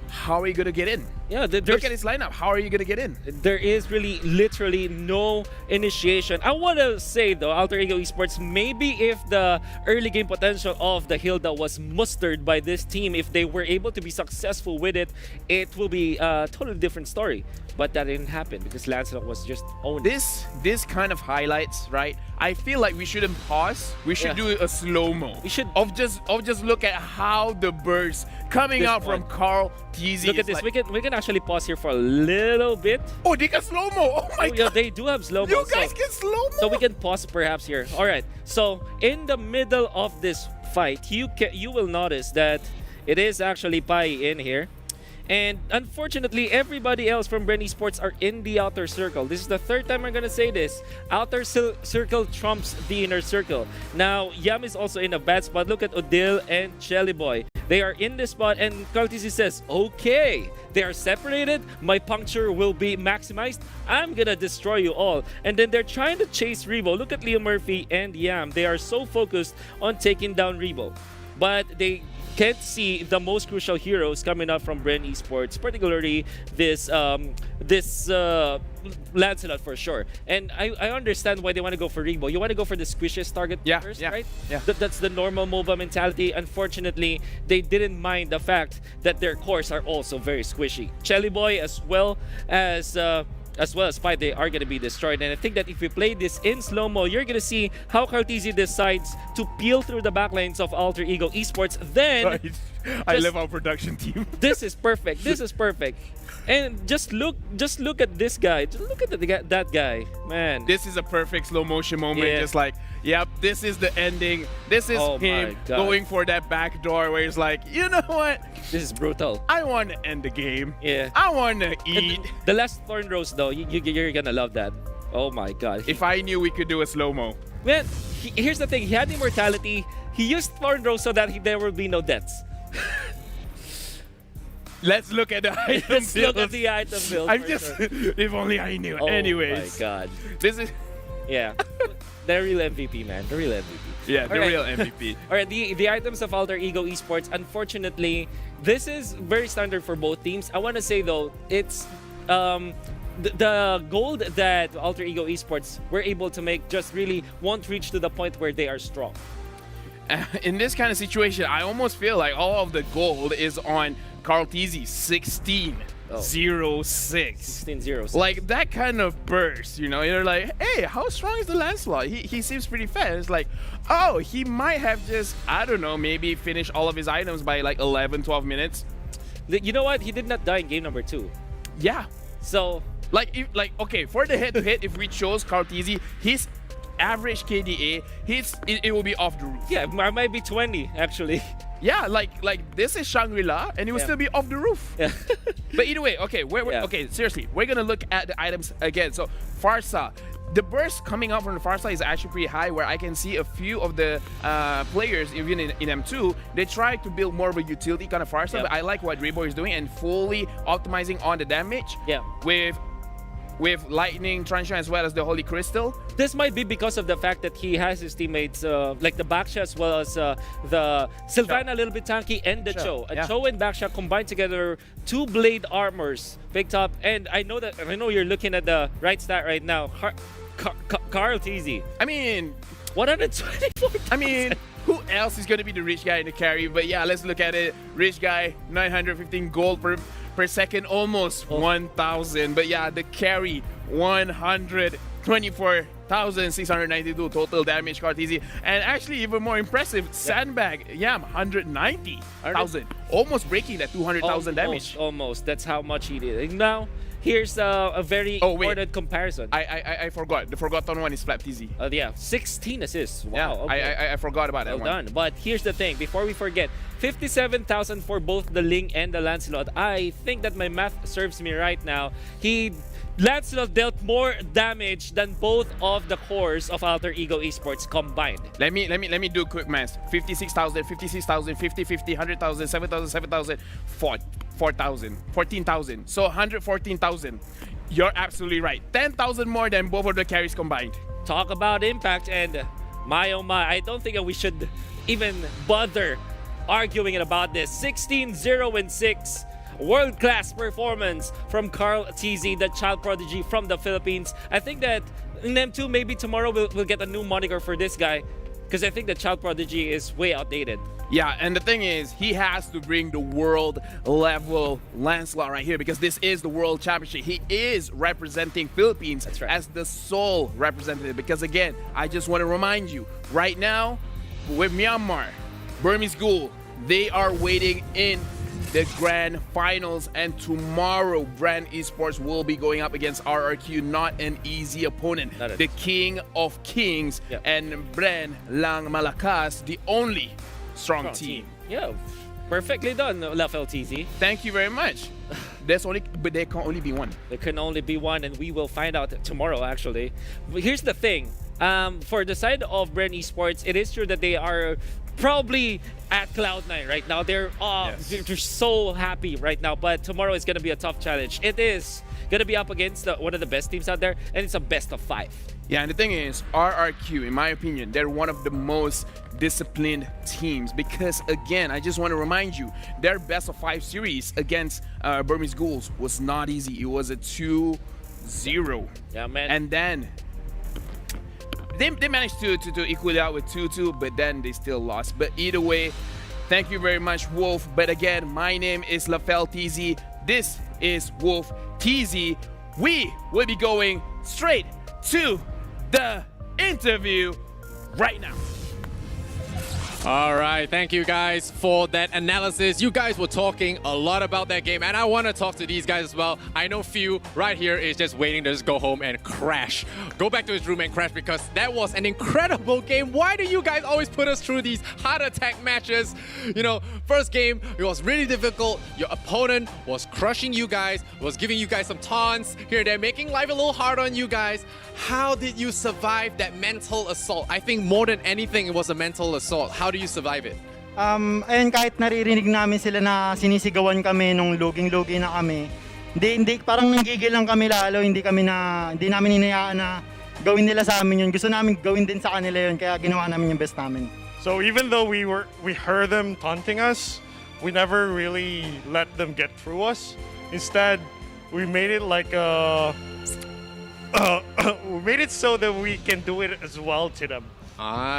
How are you gonna get in? Yeah, look at his lineup. How are you gonna get in? There is really literally no initiation. I want to say though, Alter Ego Esports, maybe if the early game potential of the Hilda was mustered by this team, if they were able to be successful with it, it will be a totally different story. But that didn't happen because Lancelot was just owned. This kind of highlights, right? I feel like we shouldn't pause. We should do a slow-mo. We should of just look at how the burst coming out from Carl TZ. Look at this. We can actually pause here for a little bit. Oh, they can slow-mo. Oh my Yeah, god. they do have slow-mo. You guys can slow-mo. So we can pause perhaps here. All right. So in the middle of this fight, you will notice that it is actually Pai in here. And unfortunately, everybody else from Bren Esports are in the outer circle. This is the third time I'm gonna say this. Outer circle trumps the inner circle. Now, Yam is also in a bad spot. Look at Odil and Shelly Boy. They are in this spot, and Cartesi says, okay, they are separated. My puncture will be maximized. I'm gonna destroy you all. And then they're trying to chase Rebo. Look at Leo Murphy and Yam. They are so focused on taking down Rebo. But they can't see the most crucial heroes coming up from Bren Esports, particularly this Lancelot for sure. And I understand why they want to go for Rebo. You want to go for the squishiest target first, right? Yeah. That's the normal MOBA mentality. Unfortunately, they didn't mind the fact that their cores are also very squishy. Chelly Boy as well as Pai, they are going to be destroyed. And I think that if we play this in slow-mo, you're going to see how Cartesi decides to peel through the backlines of Alter Ego Esports. Then, I love our production team. this is perfect. This is perfect. And just look at this guy. Just look at that guy, man. This is a perfect slow motion moment. Yeah. Just like, yep, this is the ending. This is Oh my him God. going for that back door where he's like, you know what? This is brutal. I want to end the game. Yeah. I want to eat. The last Thorn Rose though, you're gonna love that. Oh my God. If I knew we could do a slow mo. Man, here's the thing. He had immortality. He used Thorn Rose so that there will be no deaths. Let's look at the item Let's look builds. at the item build. I'm for just, sure. if only I knew. Oh Anyways, my God. this is, Yeah. The real MVP, man. The real MVP. yeah, the Alright. real MVP. All right, the items of Alter Ego Esports, unfortunately, this is very standard for both teams. I want to say, though, it's the gold that Alter Ego Esports were able to make just really won't reach to the point where they are strong. In this kind of situation, I almost feel like all of the gold is on Carl TZ 16-0-6. 16-0. Like that kind of burst, you know, you're like, hey, how strong is the Lancelot? He seems pretty fast. It's like, oh, he might have just, I don't know, maybe finished all of his items by like 11, 12 minutes. You know what? He did not die in game number 2. Yeah. So, Okay, for the head-to-head, if we chose Carl TZ, his average KDA, it will be off the roof. yeah, it might be 20, actually. Yeah, like this is Shangri-La, and it will Yeah. still be off the roof. Yeah. But either way, okay, Yeah. okay, seriously, we're gonna look at the items again. So Farsa, the burst coming out from the Farsa is actually pretty high, where I can see a few of the players, even in M2, they try to build more of a utility kind of Farsa, Yeah. but I like what Rebo is doing and fully optimizing on the damage Yeah. with Lightning, Transha, as well as the Holy Crystal. This might be because of the fact that he has his teammates like the Baksha as well as the Sylvana a little bit tanky and the Cho. And yeah. Cho and Baksha combined together, 2 blade armors picked up. And I know you're looking at the right stat right now. Carl TZ. I mean, 124. who else is going to be the rich guy in the carry? But yeah, let's look at it. Rich guy, 915 gold per second, almost 1,000. But yeah, the carry, 124,692 total damage, Cartesi. And actually, even more impressive, Sandbag, Yam, 190,000. Almost breaking that 200,000 damage. Almost. That's how much he did. And now, here's a very important comparison. I forgot. The forgotten one is Flap TZ. Yeah, 16 assists. Wow. Yeah, okay. I forgot about that Well one. done. But here's the thing, before we forget, 57,000 for both the Ling and the Lancelot. I think that my math serves me right now. He Lancelot dealt more damage than both of the cores of Alter Ego Esports combined. Let me do quick math. 56,000, 56,000, 50, 50, 100,000, 7,000, 7,000, 4,000, 14,000. So 114,000. You're absolutely right. 10,000 more than both of the carries combined. Talk about impact, and my oh my, I don't think we should even bother arguing about this. 16-0-6. World-class performance from Carl TZ, the child prodigy from the Philippines. I think that in M2, maybe tomorrow we'll get a new moniker for this guy, because I think the child prodigy is way outdated. Yeah, and the thing is, he has to bring the world level Lancelot right here, because this is the World Championship. He is representing Philippines. That's right. As the sole representative. Because again, I just want to remind you, right now, with Myanmar, Burmese Ghoul, they are waiting in the grand finals, and tomorrow Bren Esports will be going up against RRQ, not an easy opponent. The king of kings, and Bren Lang Malakas, the only strong team. Yeah, perfectly done, LFLTZ. Thank you very much. But there can only be one. There can only be one, and we will find out tomorrow, actually. But here's the thing. For the side of Bren Esports, it is true that they are probably at Cloud9 right now. They're so happy right now, but tomorrow is going to be a tough challenge. It is going to be up against one of the best teams out there, and it's a best of 5. Yeah, and the thing is, RRQ, in my opinion, they're one of the most disciplined teams, because again, I just want to remind you, their best of 5 series against Burmese Ghouls was not easy. It was a 2-0. Yeah, man. And then they managed to equal it out with 2-2, but then they still lost. But either way, thank you very much, Wolf. But again, my name is LaFell This is Wolf TZ. We will be going straight to the interview right now. All right, thank you guys for that analysis. You guys were talking a lot about that game, and I want to talk to these guys as well. I know Few right here is just waiting to just go home and crash. Go back to his room and crash, because that was an incredible game. Why do you guys always put us through these heart attack matches? You know, first game, it was really difficult. Your opponent was crushing you guys, was giving you guys some taunts here and there, making life a little hard on you guys. How did you survive that mental assault? I think more than anything, it was a mental assault. How do you survive it? Ayun, kahit naririnig namin sila na sinisigawan kami nung luging-lugi na kami, hindi parang nanggigil lang kami lalo, hindi namin hinayaan na gawin nila sa amin yun. Gusto namin gawin din sa kanila yun, kaya ginawa namin yung best namin. So even though we heard them taunting us, we never really let them get through us. Instead, we made it like we made it so that we can do it as well to them.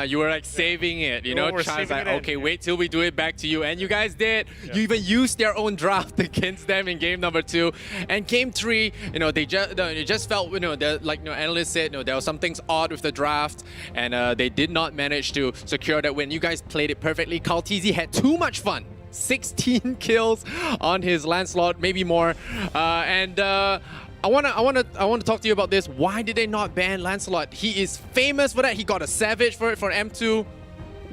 You were like saving it, you know? We're Child's like, saving it okay, in, wait till we do it back to you. And you guys did. You even used their own draft against them in game number 2. And game 3, you know, it just felt, you know, like, you know, analysts said, you know, there was some things odd with the draft, and they did not manage to secure that win. You guys played it perfectly. Carl TZ had too much fun. 16 kills on his Lancelot, maybe more. I want to talk to you about this. Why did they not ban Lancelot? He is famous for that. He got a Savage for it for M2.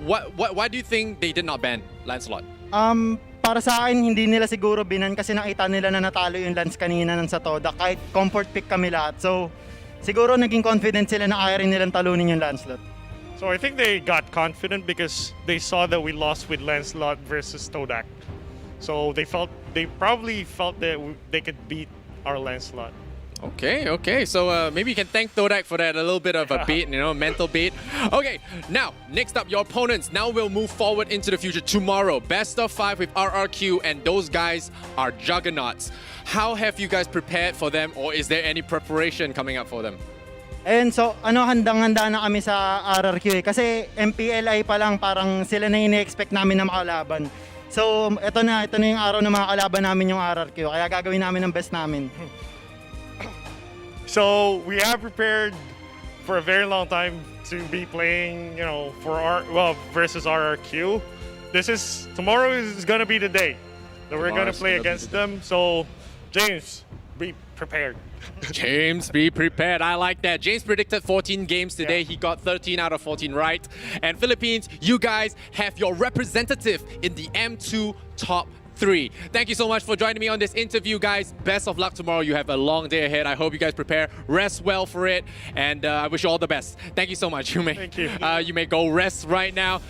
Why do you think they did not ban Lancelot? Para sa akin, hindi nila siguro binan kasi nakita nila na natalo yung Lance kanina ng Satoda, kahit comfort pick kami lahat. So, siguro naging confident sila na kaya rin nilang talunin yung Lancelot. So I think they got confident because they saw that we lost with Lancelot versus Todak. So they probably felt that they could beat our Lancelot. Okay. So maybe you can thank Thodak for that, a little bit of a beat, you know, mental beat. Okay, now, next up, your opponents. Now we'll move forward into the future. Tomorrow, best of 5 with RRQ, and those guys are juggernauts. How have you guys prepared for them, or is there any preparation coming up for them? Ayun, so handang-handa na kami sa RRQ kasi MPLI pa lang, parang sila na ini-expect namin na makalaban. So ito na yung araw na makakalaban namin yung RRQ, kaya gagawin namin ang best namin. So we have prepared for a very long time to be playing, you know, versus RRQ. Tomorrow is gonna be the day that we're gonna play against them. So James, be prepared. James, be prepared. I like that. James predicted 14 games today. He got 13 out of 14 right. And Philippines, you guys have your representative in the M2 top 3. Thank you so much for joining me on this interview, guys. Best of luck tomorrow. You have a long day ahead. I hope you guys prepare, rest well for it, and I wish you all the best. Thank you so much. Thank you. You may go rest right now.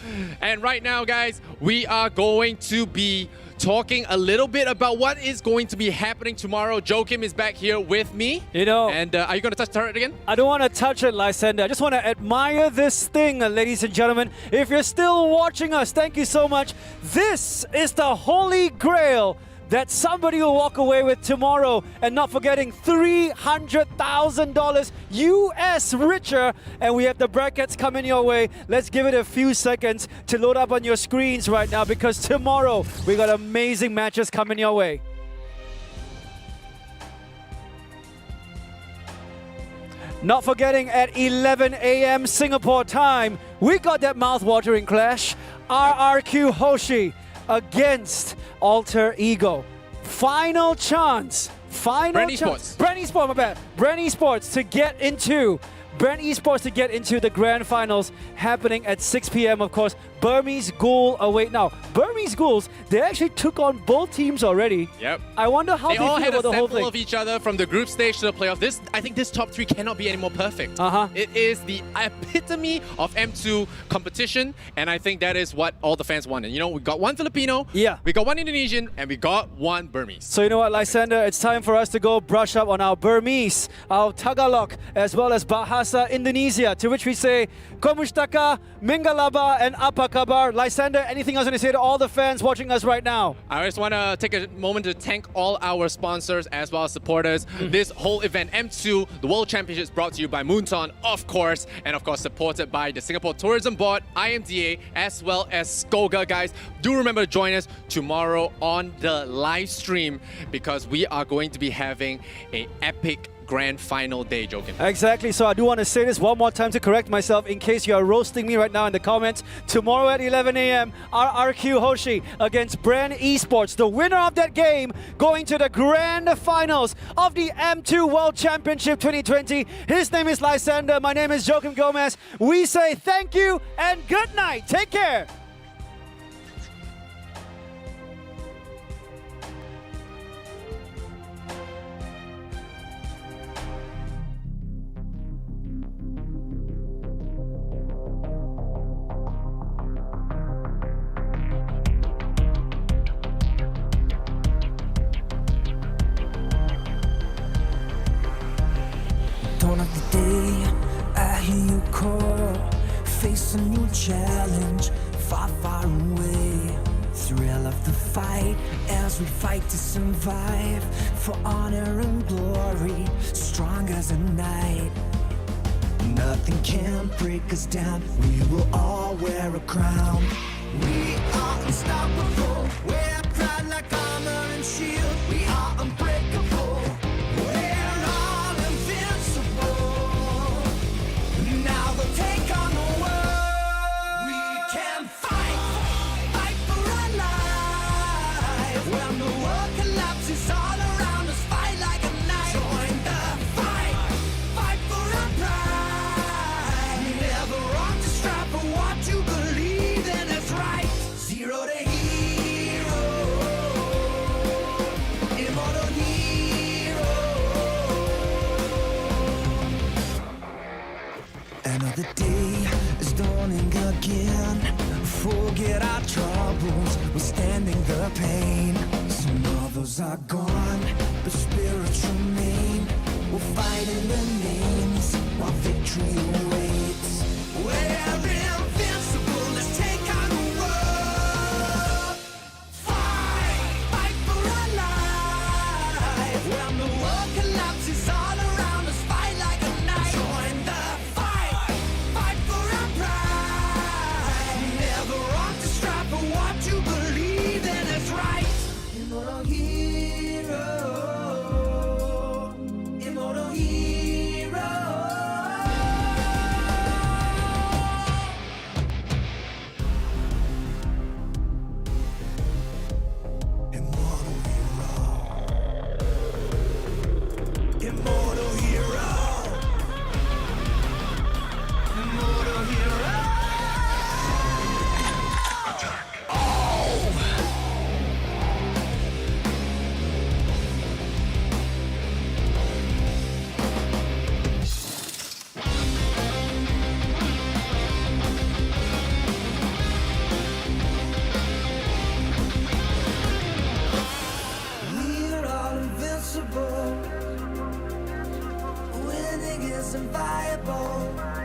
And right now, guys, we are going to be talking a little bit about what is going to be happening tomorrow. Joachim is back here with me. You know, and are you going to touch the turret again? I don't want to touch it, Lysander. I just want to admire this thing, ladies and gentlemen. If you're still watching us, thank you so much. This is the holy grail that somebody will walk away with tomorrow, and not forgetting $300,000 US richer. And we have the brackets coming your way. Let's give it a few seconds to load up on your screens right now, because tomorrow we got amazing matches coming your way. Not forgetting at 11 a.m. Singapore time, we got that mouth-watering clash. RRQ Hoshi against Alter Ego. Final chance. Final chance. Bren Esports, my bad. Bren Esports to get into the grand finals, happening at 6 p.m. Of course, Burmese Ghoul await. Now, Burmese Ghouls, they actually took on both teams already. Yep. I wonder how they all feel had a about the whole sample thing. of each other from the group stage to the playoff. I think this top 3 cannot be any more perfect. It is the epitome of M2 competition, and I think that is what all the fans wanted. You know, we got one Filipino, we got one Indonesian, and we got one Burmese. So you know what, Lysander, it's time for us to go brush up on our Burmese, our Tagalog, as well as Bahasa Indonesia, to which we say, Komustaka, Mingalaba, and Apa Kabar. Lysander, anything else you want to say to all the fans watching us right now? I just want to take a moment to thank all our sponsors as well as supporters. This whole event, M2, the World Championship, is brought to you by Moonton, of course, and of course supported by the Singapore Tourism Board, IMDA, as well as Skoga, guys. Do remember to join us tomorrow on the live stream, because we are going to be having an epic grand final day, Jokin. Exactly. So I do want to say this one more time to correct myself in case you are roasting me right now in the comments. Tomorrow at 11 a.m., RRQ Hoshi against Bren Esports. The winner of that game going to the grand finals of the M2 World Championship 2020. His name is Lysander. My name is Joachim Gomez. We say thank you and good night. Take care. Dawn of the day, I hear you call. Face a new challenge, far, far away. Thrill of the fight as we fight to survive. For honor and glory, strong as a knight. Nothing can break us down, we will all wear a crown. We are unstoppable, we're proud like armor and shield. We are unbreakable, we're all invincible. Now we'll take on the world. We can fight, fight for our lives. When the world collapses all around us, fight like a knight. Join the fight, fight for our pride. Never wrong to strive for what you believe in is right. Zero to hero, immortal hero. Another day is dawning again. Forget our troubles, we're standing the pain. Some others are gone, but spirits remain. We'll fight in the names while victory awaits. We're invincible, let's take on the world. Fight, fight for our lives. When the world collapses all around us, fight like a knight. Join the fight, fight for our pride. Never wrong to strive for what you believe in is right. Immortal hero, immortal hero. wasn't viable.